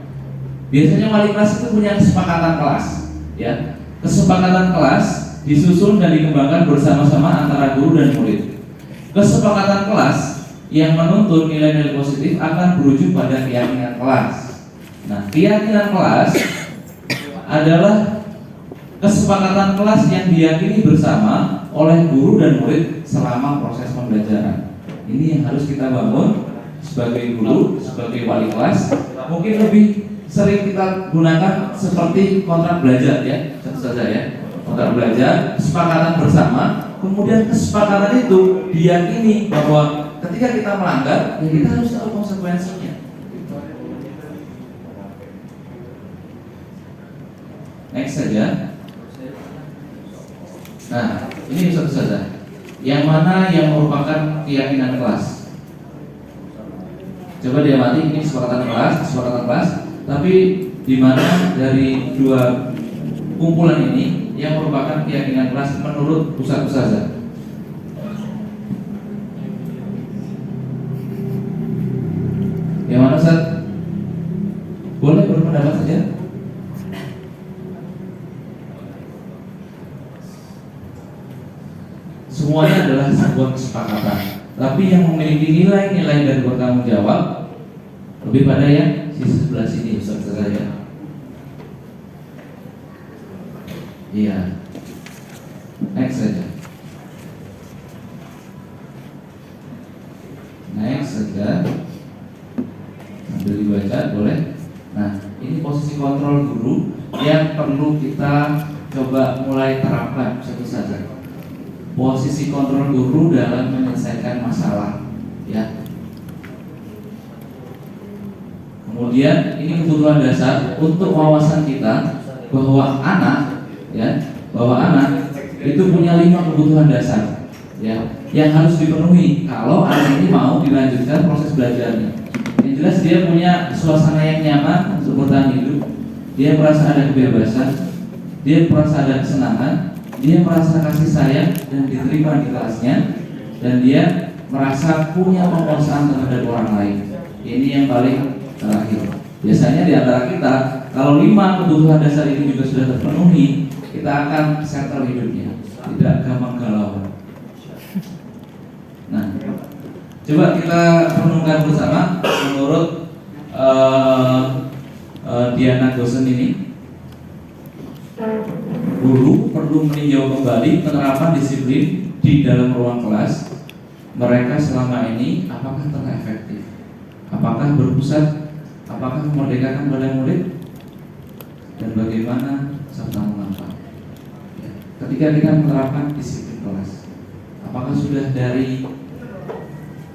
Biasanya wali kelas itu punya kesepakatan kelas. Ya, kesepakatan kelas disusun dan dikembangkan bersama-sama antara guru dan murid. Kesepakatan kelas yang menuntun nilai-nilai positif akan berujung pada keyakinan kelas. Nah, keyakinan kelas adalah kesepakatan kelas yang diyakini bersama oleh guru dan murid selama proses pembelajaran. Ini yang harus kita bangun sebagai guru, sebagai wali kelas. Mungkin lebih sering kita gunakan seperti kontrak belajar ya, contoh saja ya. Kontrak belajar, kesepakatan bersama, kemudian kesepakatan itu diyakini bahwa ketika kita melanggar, ya kita harus tahu konsekuensinya. Next saja. Nah, ini satu saja. Yang mana yang merupakan keyakinan kelas? Coba diamati, ini kesepakatan kelas. Tapi di mana dari dua kumpulan ini yang merupakan keyakinan kelas menurut Ustaz Ustazah? Yang mana Ustaz? Boleh berpendapat saja? Semuanya adalah sebuah kesepakatan. Tapi yang memiliki nilai-nilai dan bertanggung jawab lebih pada yang sisi sebelah sini, Ustaz saya. Iya. Next saja. Next saja. Sambil dibaca boleh. Nah, ini posisi kontrol guru yang perlu kita coba mulai terapkan satu saja. Posisi kontrol guru dalam menyelesaikan masalah, ya. Kemudian ini kebutuhan dasar untuk wawasan kita bahwa anak, ya, bahwa anak itu punya 5 kebutuhan dasar, ya, yang harus dipenuhi kalau anak ini mau dilanjutkan proses belajarnya. Yang jelas dia punya suasana yang nyaman untuk bertahan hidup, dia merasa ada kebebasan, dia merasa ada kesenangan, dia merasa kasih sayang dan diterima di kelasnya, dan dia merasa punya penguasaan terhadap orang lain. Ini yang paling terakhir. Biasanya di antara kita, kalau 5 kebutuhan dasar ini juga sudah terpenuhi, kita akan settle hidupnya, tidak gampang galau. Nah, coba kita renungkan bersama menurut Diana Gosen ini. Guru perlu meninjau kembali penerapan disiplin di dalam ruang kelas mereka selama ini, apakah telah efektif, apakah berpusat, apakah memerdekakan pada murid, dan bagaimana serta mengapa. Ya. Ketika kita menerapkan disiplin kelas, apakah sudah dari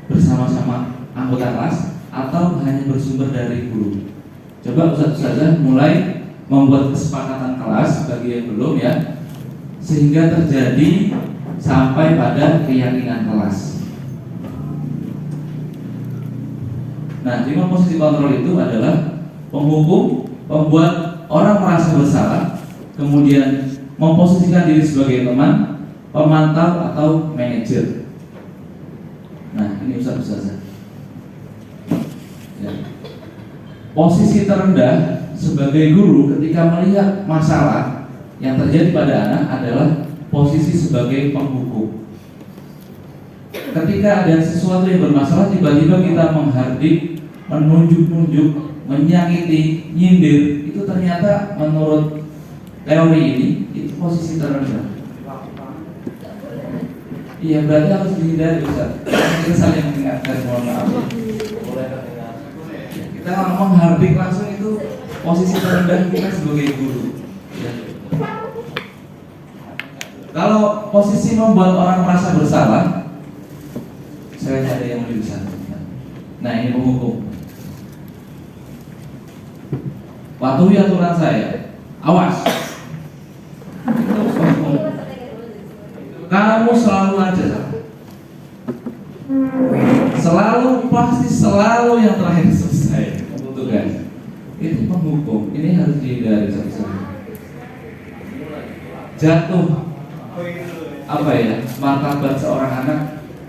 bersama-sama anggota kelas atau hanya bersumber dari guru? Coba Ustaz mulai membuat kesepakatan kelas bagi yang belum, ya, sehingga terjadi sampai pada keyakinan kelas. Nah, 5 posisi kontrol itu adalah penghukum, pembuat orang merasa bersalah, kemudian memposisikan diri sebagai teman, pemantau atau manajer. Nah, ini Ustaz. Ya. Posisi terendah sebagai guru ketika melihat masalah yang terjadi pada anak adalah posisi sebagai penghukum. Ketika ada sesuatu yang bermasalah, tiba-tiba kita menghardik, menunjuk-nunjuk, menyakiti, nyindir, itu ternyata menurut teori ini itu posisi terendah. Iya, berarti harus dihindari, Ustaz. Kita saling mengingatkan, mohon maaf. Kita menghardik langsung itu posisi terendah kita sebagai guru, ya. Kalau posisi membuat orang merasa bersalah, saya ada yang lebih besar. Nah, ini penghukum. Patuhi aturan saya. Awas. Kamu selalu aja salah. Selalu, pasti selalu yang terakhir selesai. Untuk guys. Itu penghukum, ini harus dihindari satu-satu. Jatuh apa ya, martabat seorang anak,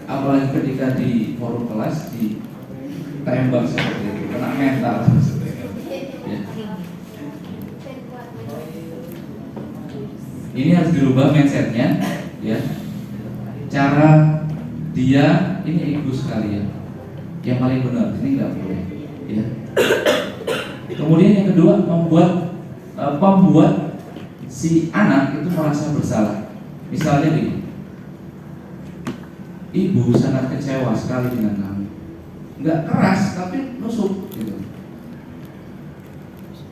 apalagi ketika di forum kelas ditembak seperti itu, kena mental. Ya. Ini harus dirubah mindsetnya, ya. Cara dia ini ego sekali ya. Yang paling benar ini nggak boleh, ya. Kemudian yang kedua membuat si anak itu merasa bersalah. Misalnya nih, ibu sangat kecewa sekali dengan kamu. Nggak keras tapi nusuk gitu.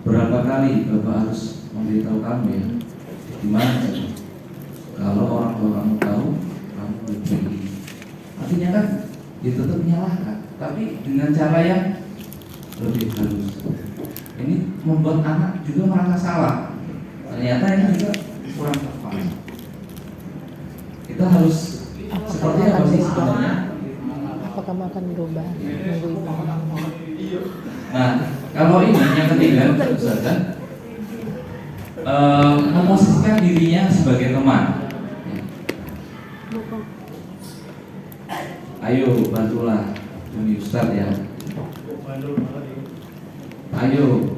Berapa kali bapak harus memberitahu kamu ya? Gimana kalau orang tua kamu tahu kamu begini? Artinya kan dia tetap menyalahkan, tapi dengan cara yang lebih halus. Ini membuat anak juga merasa salah. Ternyata ini juga kurang tepat. Kita harus seperti apa sih sebenarnya? Apakah kamu akan berubah? Nunggu ibu. Nah, kalau ini yang ketiga, Ustaz, memposisikan dirinya sebagai teman. Ayo bantulah demi Ustaz ya. Ayo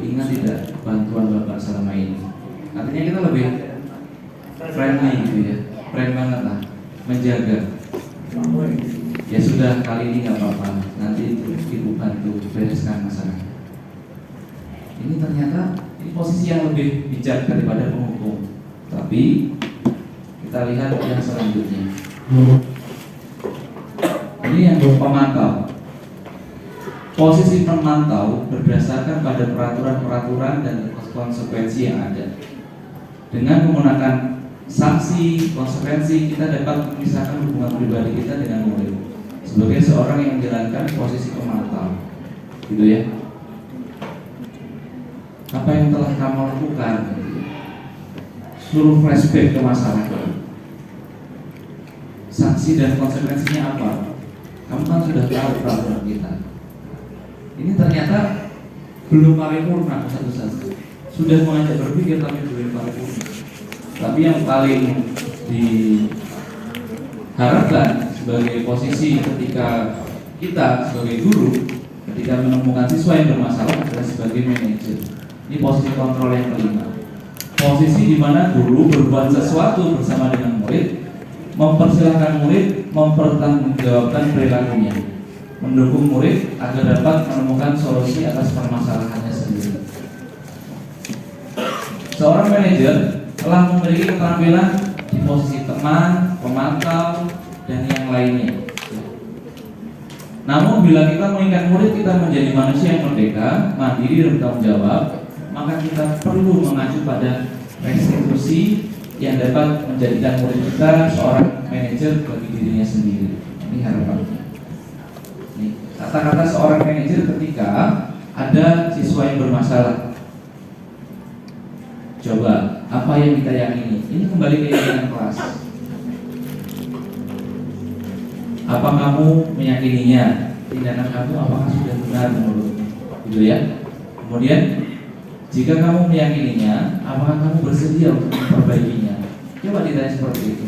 ingat tidak bantuan Bapak selama ini. Artinya kita lebih friendly gitu ya, friend banget lah, menjaga. Ya sudah, kali ini nggak apa-apa, nanti ibu bantu bereskan masalah. Ini ternyata ini posisi yang lebih bijak daripada penghukum. Tapi kita lihat yang selanjutnya. Ini yang pemantau. Posisi pemantau berdasarkan pada peraturan-peraturan dan konsekuensi yang ada. Dengan menggunakan sanksi, konsekuensi, kita dapat memisahkan hubungan pribadi kita dengan murid sebagai seorang yang menjalankan posisi pemantau, gitu ya. Apa yang telah kamu lakukan? Suruh flashback ke masyarakat. Sanksi dan konsekuensinya apa? Kamu kan sudah tahu peraturan kita. Ini ternyata belum paripurna satu-satu. Sudah mengajak berpikir tapi belum paripurna. Tapi yang paling diharapkan sebagai posisi ketika kita sebagai guru, ketika menemukan siswa yang bermasalah adalah sebagai manajer. Ini posisi kontrol yang kelima. Posisi di mana guru berbuat sesuatu bersama dengan murid, mempersilahkan murid mempertanggungjawabkan perilakunya, mendukung murid agar dapat menemukan solusi atas permasalahannya sendiri. Seorang manajer telah memiliki keterampilan di posisi teman, pemantau, dan yang lainnya. Namun bila kita mengingat murid kita menjadi manusia yang merdeka, mandiri dan bertanggung jawab, maka kita perlu mengacu pada restitusi yang dapat menjadikan murid kita seorang manajer bagi dirinya sendiri. Ini harapannya. Kata-kata seorang manajer ketika ada siswa yang bermasalah. Coba, apa yang kita yakini? Ini kembali ke keyakinan kelas. Apa kamu meyakininya? Tindakan kamu apakah sudah benar menurutmu? Gitu ya. Kemudian, jika kamu meyakininya, apakah kamu bersedia untuk memperbaikinya? Coba ditanya seperti itu.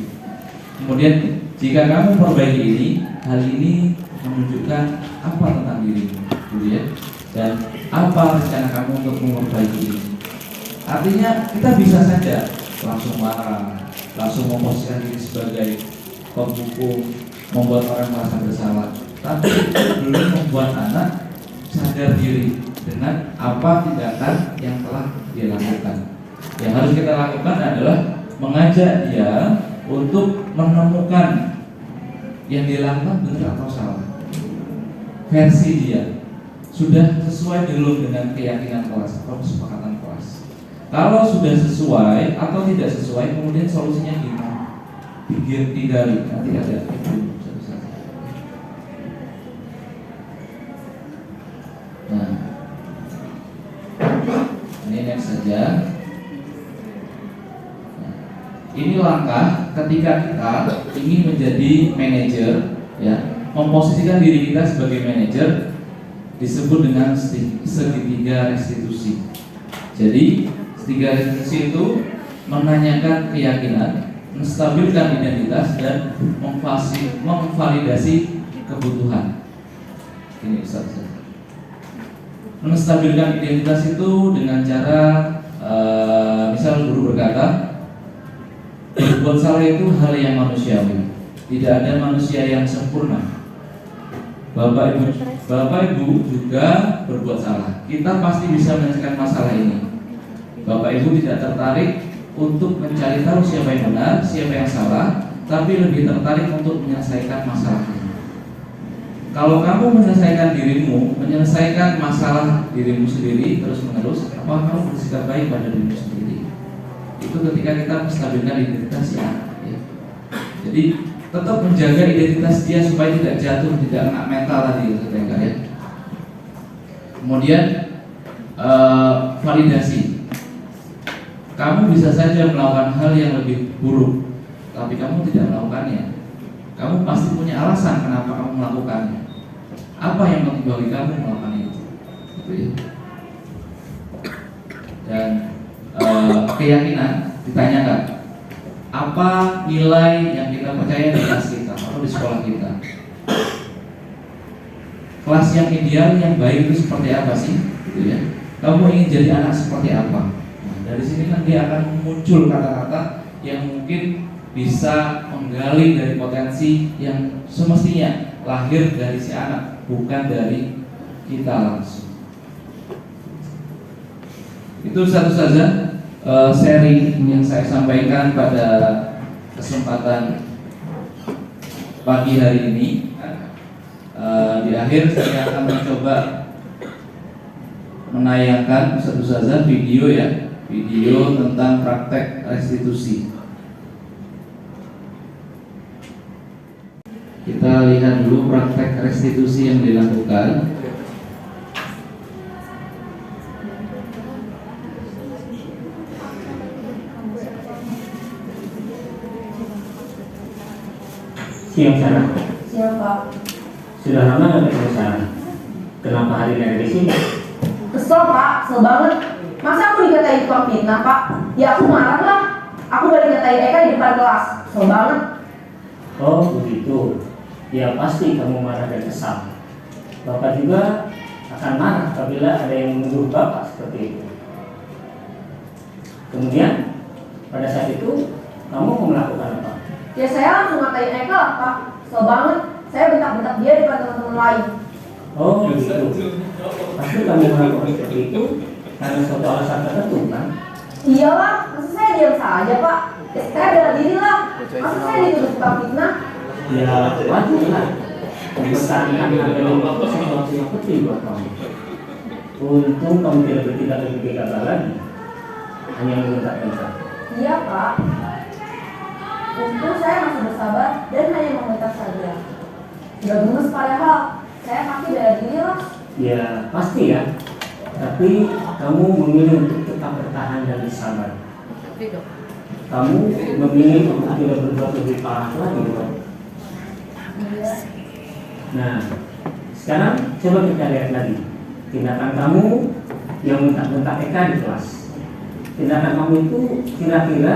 Kemudian, jika kamu memperbaiki ini, hal ini menunjukkan apa tentang dirimu, gitu ya. Dan apa rencana kamu untuk memperbaiki ini? Artinya kita bisa saja langsung marah, langsung memposisikan diri sebagai penghukum, membuat orang merasa bersalah. Tapi belum membuat anak sadar diri dengan apa tindakan yang telah dia lakukan. Yang harus kita lakukan adalah mengajak dia untuk menemukan yang dia lakukan benar atau salah. Versi dia sudah sesuai belum dengan keyakinan kelas atau kesepakatan kelas. Kalau sudah sesuai atau tidak sesuai, kemudian solusinya gimana? Tinggali, nanti ada itu. Nah, ini next saja. Nah, ini langkah ketika kita ingin menjadi manajer, ya, memposisikan diri kita sebagai manajer disebut dengan segitiga restitusi. Jadi segitiga restitusi itu menanyakan keyakinan, menstabilkan identitas dan memvalidasi kebutuhan. Ini Ustaz. Menstabilkan identitas itu dengan cara misal guru berkata, berbuat salah itu hal yang manusiawi. Tidak ada manusia yang sempurna. Bapak Ibu juga berbuat salah. Kita pasti bisa menyelesaikan masalah ini. Bapak Ibu tidak tertarik untuk mencari tahu siapa yang benar, siapa yang salah, tapi lebih tertarik untuk menyelesaikan masalah ini. Kalau kamu menyelesaikan masalah dirimu sendiri terus menerus, apakah kamu bersikap baik pada dirimu sendiri? Itu ketika kita menstabilkan identitas ya. Jadi tetap menjaga identitas dia supaya tidak jatuh, tidak kena mental tadi ya. Kemudian validasi. Kamu bisa saja melakukan hal yang lebih buruk, tapi kamu tidak melakukannya. Kamu pasti punya alasan kenapa kamu melakukannya. Apa yang motivasi kamu melakukan itu? Gitu ya. Dan keyakinan ditanyakan, apa nilai yang kita percaya di kelas kita atau di sekolah kita? Kelas yang ideal, yang baik itu seperti apa sih? Gitu ya. Kamu ingin jadi anak seperti apa? Nah, dari sini kan dia akan muncul kata-kata yang mungkin bisa menggali dari potensi yang semestinya lahir dari si anak, bukan dari kita langsung. Itu satu saja sharing yang saya sampaikan pada kesempatan pagi hari ini. Di akhir saya akan mencoba menayangkan satu saja video tentang praktek restitusi. Kita lihat dulu praktek restitusi yang dilakukan. Siang sana. Siap Pak. Sudah lama nggak ketemu sana? Kenapa hari ini ada di sini? Kesel Pak, kesel banget. Masa aku dikatain tukang fitnah Pak? Ya aku marah lah. Aku balik ngatain Eka di depan kelas. Kesel banget. Oh begitu. Ya pasti kamu marah dan kesal. Bapak juga akan marah apabila ada yang menuduh Bapak seperti itu. Kemudian pada saat itu kamu mau melakukan apa? Ya saya langsung ngatain Eka lah Pak. Kesel banget. Saya bentak-bentak dia di depan teman-teman lain. Oh begitu. Pasti kamu melakukan seperti itu karena suatu alasan tertentu kan? Iyalah, masa saya diam saja Pak? Ya, saya bela diri lah. Masa saya dituduh tukang fitnah? Ya wajar lah. Mempertahankan harga itu sesuatu yang penting buat kamu. Untung kamu tidak bertindak lebih gegabah lagi, hanya membentak-bentak. Iya Pak. Untung saya masih bersabar dan hanya membentak saja. Sudah gemes padahal. Saya pasti bela diri lah. Ya pasti ya. Tapi kamu memilih untuk tetap bertahan dan bersabar. Kamu memilih untuk tidak berbuat lebih parah lagi, bukan? Nah, sekarang coba kita lihat lagi tindakan kamu yang bentak-bentak Eka di kelas. Tindakan kamu itu kira-kira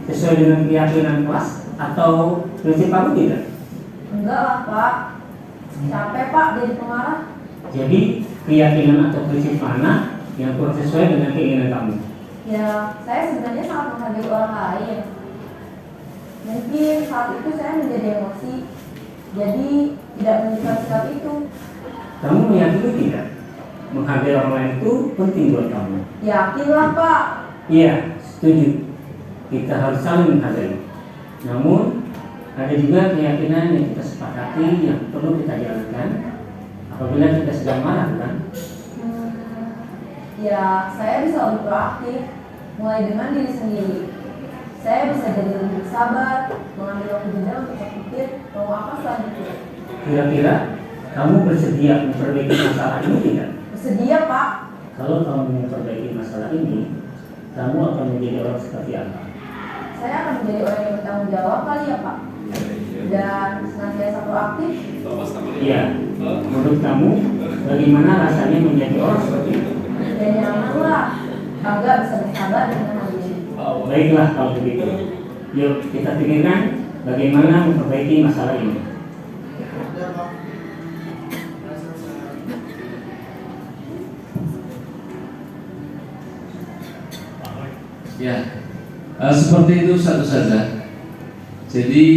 sesuai dengan keyakinan kelas atau prinsip kamu tidak? Enggak lah Pak. Capek Pak jadi pengarah. Jadi keyakinan atau prinsip mana yang kurang sesuai dengan keinginan kamu? Ya, saya sebenarnya sangat menghargai orang lain. Mungkin saat itu saya menjadi emosi, jadi tidak menunjukkan sikap itu. Kamu meyakini tidak? Menghargai orang lain itu penting buat kamu. Yakinlah Pak. Iya, setuju. Kita harus saling menghargai. Namun ada juga keyakinan yang kita sepakati yang perlu kita jalankan apabila kita sedang marah, kan? Ya, saya bisa lebih proaktif, mulai dengan diri sendiri. Saya bisa jadi lebih sabar, mengambil waktu jeda untuk berpikir mau apa selanjutnya. Kira-kira kamu bersedia memperbaiki masalah ini tidak? Bersedia Pak. Kalau kamu memperbaiki masalah ini, kamu akan menjadi orang seperti apa? Saya akan menjadi orang yang bertanggung jawab kali ya Pak. Dan senantiasa proaktif. Iya. Menurut kamu, bagaimana rasanya menjadi orang seperti itu? Dan nyaman lah, bangga bisa bersabar dengan hal ini. Baiklah kalau begitu. Yuk kita pikirkan bagaimana memperbaiki masalah ini. Ya, seperti itu satu saja. Jadi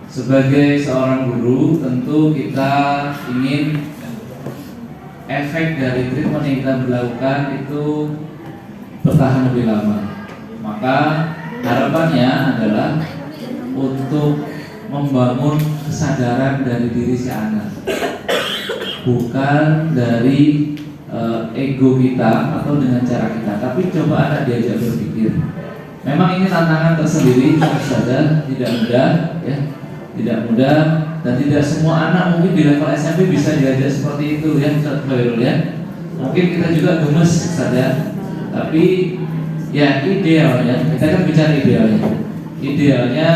sebagai seorang guru tentu kita ingin efek dari treatment yang kita berlakukan itu bertahan lebih lama. Maka harapannya adalah untuk membangun kesadaran dari diri si anak, bukan dari ego kita atau dengan cara kita, tapi coba anak diajak berpikir. Memang ini tantangan tersendiri, tentu saja tidak mudah, ya, tidak mudah, dan tidak semua anak mungkin di level SMP bisa diajak seperti itu, ya, Ustaz Khairul, ya. Mungkin kita juga gemes saja, tapi ya idealnya, kita kan bicara idealnya. Idealnya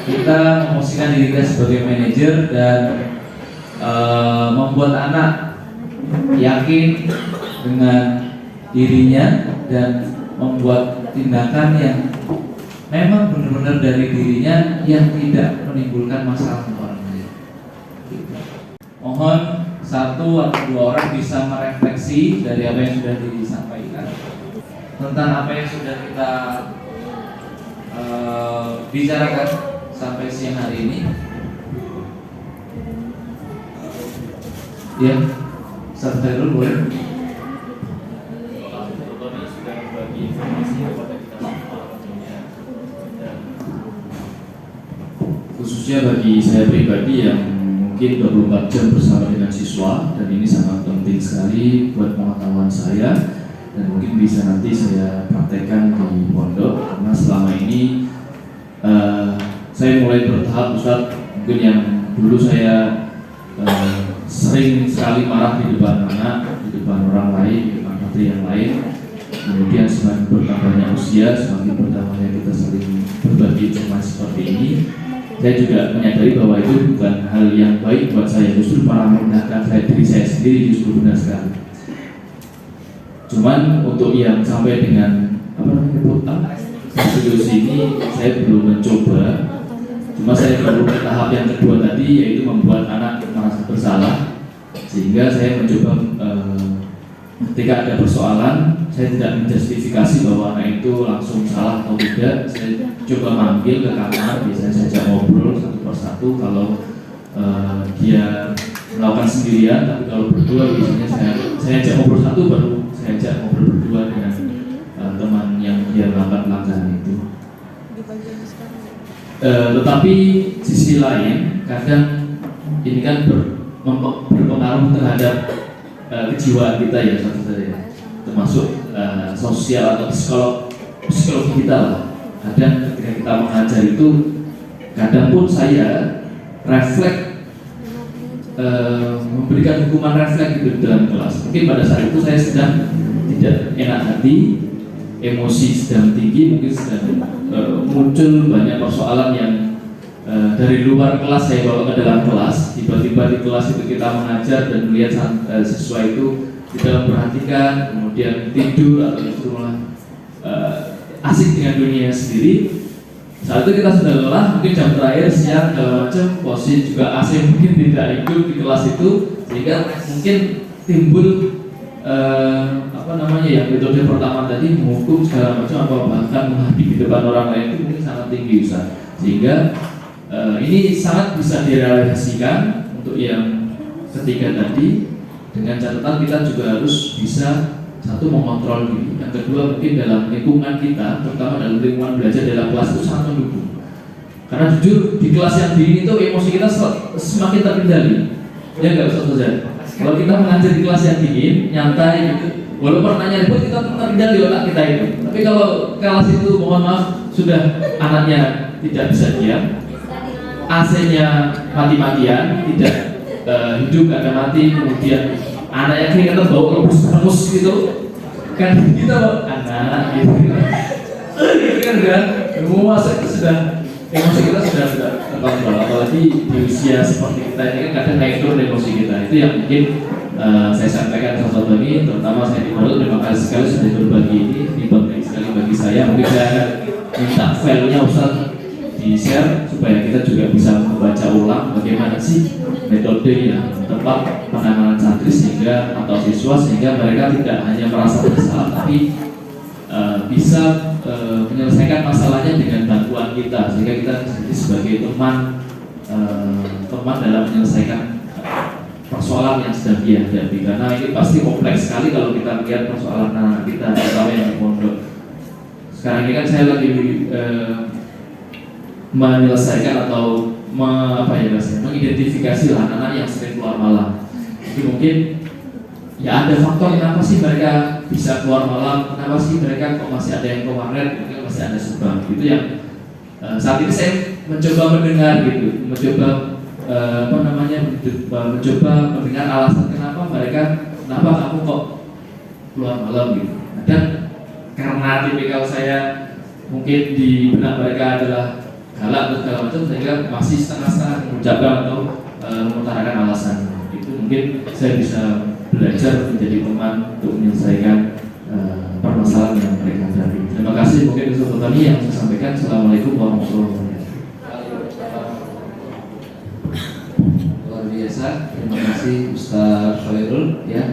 kita memposisikan diri kita sebagai manajer dan membuat anak yakin dengan dirinya dan membuat tindakan yang memang benar-benar dari dirinya yang tidak menimbulkan masalah untuk orang lain. Mohon satu atau dua orang bisa merefleksi dari apa yang sudah disampaikan tentang apa yang sudah kita bicarakan sampai siang hari ini. Ya, Ustaz Khairul boleh. Khususnya bagi saya pribadi yang mungkin 24 jam bersama dengan siswa, dan ini sangat penting sekali buat pengetahuan saya dan mungkin bisa nanti saya praktekkan di pondok, karena selama ini saya mulai bertahap, Ustaz. Mungkin yang dulu saya sering sekali marah di depan anak, di depan orang lain, di depan santri yang lain. Kemudian semakin bertambahnya usia, semakin bertambahnya kita sering berbagi informasi seperti ini, saya juga menyadari bahwa itu bukan hal yang baik buat saya, justru malah merendahkan diri saya sendiri, justru benar sekali. Cuman untuk yang sampai dengan solusi ini saya belum mencoba. Cuma saya baru ke tahap yang kedua tadi, yaitu membuat anak merasa bersalah, sehingga saya mencoba ketika ada persoalan, saya tidak menjustifikasi bahwa anak itu langsung salah atau tidak. Saya coba manggil ke kamar, biasanya saya ajak ngobrol satu persatu. Kalau dia melakukan sendirian, tapi kalau berdua biasanya saya ajak ngobrol satu, baru saya ajak ngobrol berdua dengan teman yang dia melakukan pelanggaran itu. Tetapi sisi lain, kadang ini kan berpengaruh terhadap kejiwaan kita, ya, saudara, termasuk sosial atau psikologi kita lah. Kadang ketika kita mengajar itu, kadang pun saya refleks memberikan hukuman refleks di dalam kelas. Mungkin pada saat itu saya sedang tidak enak hati, emosi sedang tinggi, mungkin sedang muncul banyak persoalan yang dari luar kelas saya bawa ke dalam kelas. Tiba-tiba di kelas itu kita mengajar dan melihat siswa itu tidak memperhatikan, kemudian tidur atau justru malah asik dengan dunia sendiri. Saat itu kita sudah lelah, mungkin jam terakhir siang segala macam, posisi juga AC mungkin tidak hidup di kelas itu, sehingga mungkin timbul yang metode pertama tadi, menghukum segala macam atau bahkan menghakimi di depan orang lain, itu mungkin sangat tinggi, Ustaz. Sehingga ini sangat bisa direalisasikan untuk yang ketiga tadi, dengan catatan kita juga harus bisa, satu, mengontrol diri, yang kedua mungkin dalam lingkungan kita, terutama dalam lingkungan belajar dalam kelas itu sangat mendukung. Karena jujur di kelas yang dingin itu emosi kita semakin terkendali, ya nggak usah saja. Kalau kita mengajar di kelas yang dingin, nyantai gitu, walaupun nanya ribut, kita terkendali otak kita itu. Tapi kalau kelas itu, mohon maaf, sudah anaknya tidak bisa diam, AC-nya mati-matian, tidak hidup, gak ada mati, kemudian anaknya keringetan bau rebus gitu, kan kita anak gitu kan semua itu sudah emosi kita sudah terkontrol. Apalagi di usia seperti kita ini kan kadang naik turun emosi kita. Itu yang mungkin saya sampaikan satu ini, terutama saya di Pondok. Terima kasih sekali sudah berbagi ini penting sekali bagi saya. Mungkin saya akan minta filenya Ustaz di share supaya kita juga bisa membaca ulang bagaimana sih metode yang tepat penanganan santri sehingga atau siswa, sehingga mereka tidak hanya merasa bersalah tapi bisa menyelesaikan masalahnya dengan bantuan kita, sehingga kita jadi sebagai teman dalam menyelesaikan persoalan yang sedang dihadapi. Karena ini pasti kompleks sekali kalau kita lihat persoalan anak kita, terutama yang di pondok. Sekarang ini kan saya lagi menyelesaikan atau mengidentifikasi anak-anak yang sering keluar malam. Jadi mungkin ya ada faktor kenapa sih mereka bisa keluar malam, kenapa sih mereka kok masih ada yang ke warnet, mungkin masih ada sebab. Itu yang saat ini saya mencoba mendengar gitu, mencoba mencoba mendengar alasan kenapa kamu kok keluar malam gitu. Dan karena tipikal saya mungkin di benak mereka adalah galak atau segala macam, sehingga masih setengah-setengah mengucapkan atau mengutarakan alasan. Itu mungkin saya bisa belajar menjadi teman untuk menyelesaikan permasalahan yang mereka hadapi. Terima kasih mungkin untuk tadi yang saya sampaikan. Assalamualaikum warahmatullahi wabarakatuh. Luar biasa, terima kasih Ustaz Khairul ya.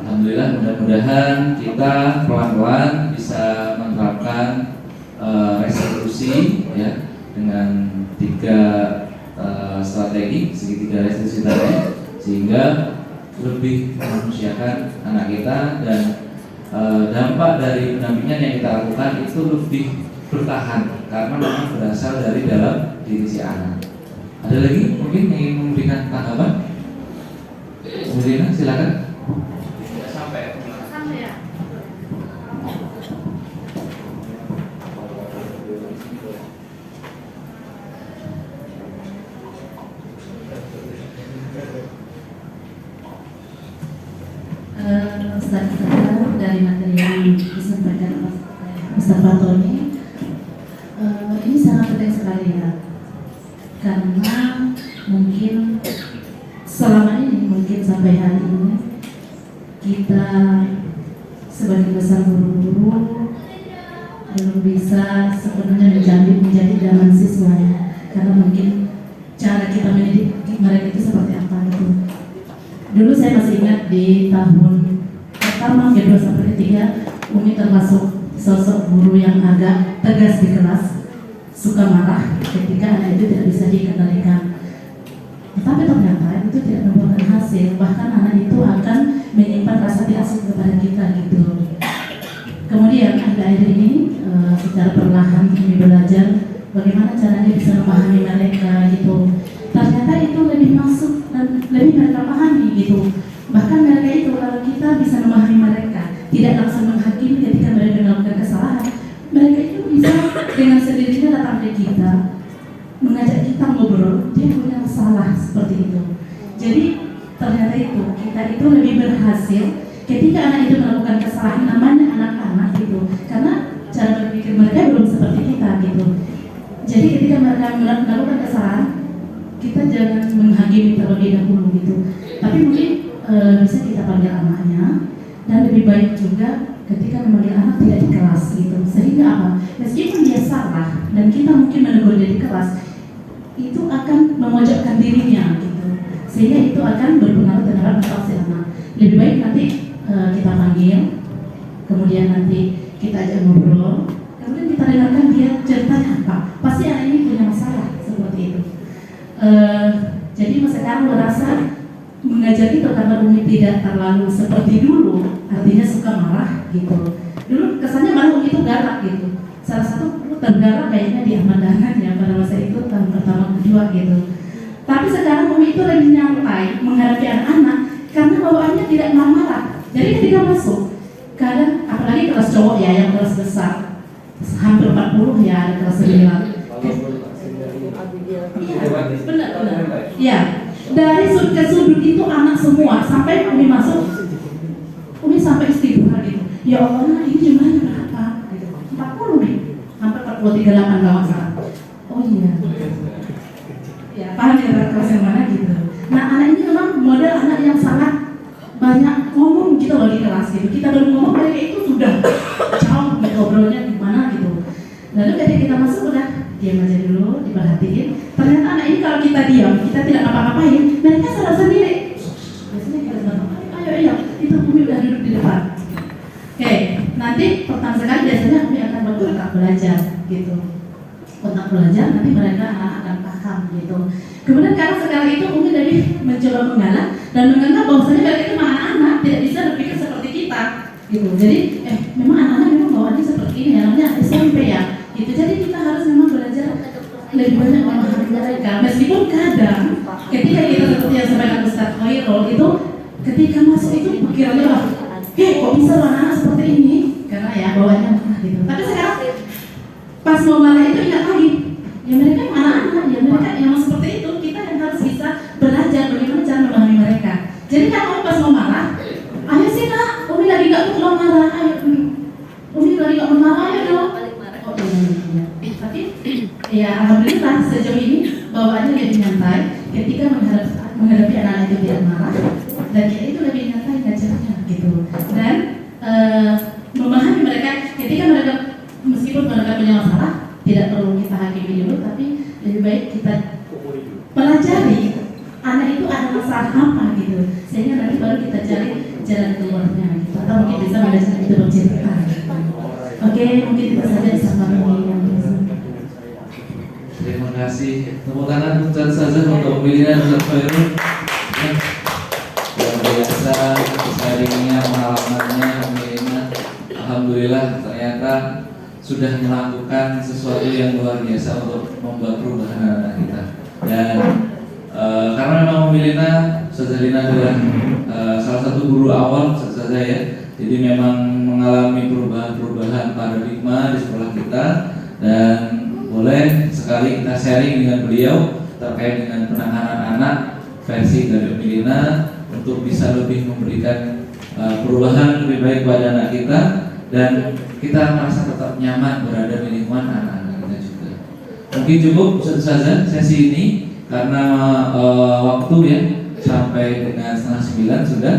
Alhamdulillah, mudah-mudahan kita pelan-pelan bisa menerapkan resolusi ya dengan 3 strategi segitiga resolusi tadi, sehingga lebih memanusiakan anak kita dan dampak dari pendampingan yang kita lakukan itu lebih bertahan karena memang berasal dari dalam diri si anak. Ada lagi mungkin yang ingin memberikan tanggapan? Kemudian silakan. Dari materi yang disampaikan oleh Ustaz Fatoni, ini sangat penting sekali ya, karena mungkin selama ini, mungkin sampai hari ini kita sebagai besar guru-guru belum bisa sepenuhnya menjadi zaman siswanya, karena mungkin cara kita mendidik mereka itu seperti apa itu. Dulu saya masih ingat di tahun pertama kedua sampai ketiga, Umi termasuk sosok guru yang agak tegas di kelas, suka marah ketika anak itu tidak bisa dikendalikan. Tetapi ternyata itu tidak membuahkan hasil, bahkan anak itu akan menyimpan rasa tidak suka kepada kita gitu. Kemudian akhir-akhir ini secara perlahan kami belajar bagaimana caranya bisa memahami mereka gitu. Ternyata itu lebih masuk dan lebih mereka pahami gitu. Bahkan mereka itu, kalau kita bisa memahami mereka, tidak langsung menghakimi ketika mereka melakukan kesalahan, mereka itu bisa dengan sendirinya datang ke kita, mengajak kita ngobrol, dia punya salah seperti itu. Jadi ternyata itu, kita itu lebih berhasil ketika anak itu melakukan kesalahan, namanya anak-anak gitu, karena cara berpikir mereka belum seperti kita gitu. Jadi ketika mereka melakukan kesalahan, kita jangan menghakimi terlebih dahulu gitu. Tapi mungkin bisa kita panggil anaknya, dan lebih baik juga ketika memanggil anak tidak di kelas gitu, sehingga apa, meskipun dia salah dan kita mungkin menegur dia di kelas, itu akan memojokkan dirinya gitu, sehingga itu akan berpengaruh terhadap mental si anak. Lebih baik nanti kita panggil, kemudian nanti kita ajak ngobrol, kemudian kita dengarkan dia ceritanya apa, pasti anak ini punya masalah seperti itu. Jadi sekarang merasa mengajar itu karena Umi tidak terlalu seperti dulu, artinya suka marah gitu. Dulu kesannya malah Umi itu galak gitu. Salah satu tergalak kayaknya di Ahmad Dahlan ya pada masa itu tahun pertama kedua gitu. Tapi sekarang Umi itu lebih nyantai menghadapi anak-anak karena bawaannya tidak marah-marah. Jadi ketika masuk, kadang apalagi kelas cowok ya yang kelas besar, hampir 40 ya, ada kelas 9. Benar. Ya. Dari sudut ke sudut itu anak semua, sampai Umi masuk, Umi sampai istighfar gitu. Ya Allah, ini jumlahnya berapa? Gitu. 40 nih, hampir 43,8 kalau salah. Oh iya. Ya, paham ya kelas yang mana gitu. Nah, anak ini memang model anak yang sangat banyak ngomong gitu loh di kelas gitu. Kita baru ngomong, mereka itu sudah jauh ngobrolnya gimana gitu. Lalu ketika kita masuk udah diam aja dulu, diperhatiin. Ternyata anak ini kalau kita diam, kita tidak ngapa-ngapain, mereka sadar sendiri. Biasanya kita bilang, ayo, itu Umi udah duduk di depan. Oke, nanti pertama sekali biasanya Umi akan buat kontrak belajar gitu. Kontrak belajar nanti mereka akan paham gitu. Kemudian karena sekarang itu Umi lebih mencoba mengalah dan menganggap bahwasanya mereka itu anak-anak tidak bisa berpikir seperti kita gitu. Jadi memang anak-anak memang bawaannya seperti ini ya, namanya SMP ya gitu. Jadi kita harus memang belajar lebih banyak memahami mereka. Meskipun kadang ketika kita seperti yang sampaikan Ustaz Khairul itu ketika masuk itu pikirannya lah, kok bisa loh anak seperti ini karena ya bawaannya gitu. Tapi sekarang pas mau marah itu ingat lagi, ya mereka anak-anak, ya mereka yang seperti itu, kita yang harus bisa belajar bagaimana cara memahami mereka. Jadi kalau pas mau marah, ayo sih nak, Umi lagi gak mau marah, ayo Umi lagi gak mau marah, ayo dong. Oh iya. Tapi ya alhamdulillah sejauh ini bawaannya lebih nyantai ketika menghadapi anak-anak itu tidak marah, dan kita itu lebih nyantai ngajarnya gitu. Dan memahami mereka ketika mereka meskipun mereka punya masalah, tidak perlu kita hakimi dulu, tapi lebih baik kita pelajari anak itu ada masalah apa gitu, sehingga nanti baru kita cari jalan keluarnya gitu. Atau mungkin bisa belajar itu bercerita. Oke, mungkin itu saja disampaikan yang bisa. Terima kasih. Tepuk tangan untuk saja untuk Umi Lina dan Ustaz Khairul. Luar biasa sharingnya, pengalamannya Umi Lina. Alhamdulillah ternyata sudah melakukan sesuatu yang luar biasa untuk membuat perubahan anak kita. Dan karena memang Umi Lina, Ustazah Lina adalah salah satu guru awal saja ya. Jadi memang mengalami perubahan paradigma di sekolah kita, dan boleh sekali kita sharing dengan beliau terkait dengan penanganan anak versi dari Umi Lina untuk bisa lebih memberikan perubahan lebih baik pada anak kita, dan kita merasa tetap nyaman berada di lingkungan anak-anak kita juga. Mungkin cukup saja sesi ini karena waktu ya sampai dengan 8:30 sudah.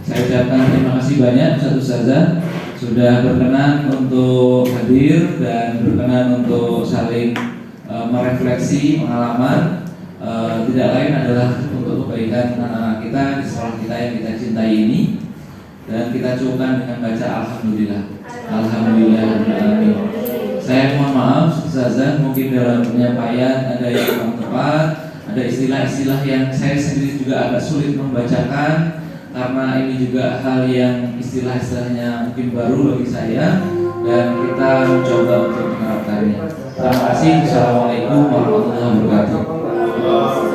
Saya ucapkan terima kasih banyak Ustaz-Ustazah sudah berkenan untuk hadir dan berkenan untuk saling merefleksi pengalaman. Tidak lain adalah untuk kebaikan anak-anak kita di sekolah kita yang kita cintai ini, dan kita cukupkan dengan baca Alhamdulillah. Alhamdulillah. Saya mohon maaf Ustazah, mungkin dalam penyampaian ada yang kurang tepat, ada istilah-istilah yang saya sendiri juga agak sulit membacakan, karena ini juga hal yang istilah-istilahnya mungkin baru bagi saya, dan kita mencoba untuk menerapkannya. Terima kasih. Assalamualaikum warahmatullahi wabarakatuh.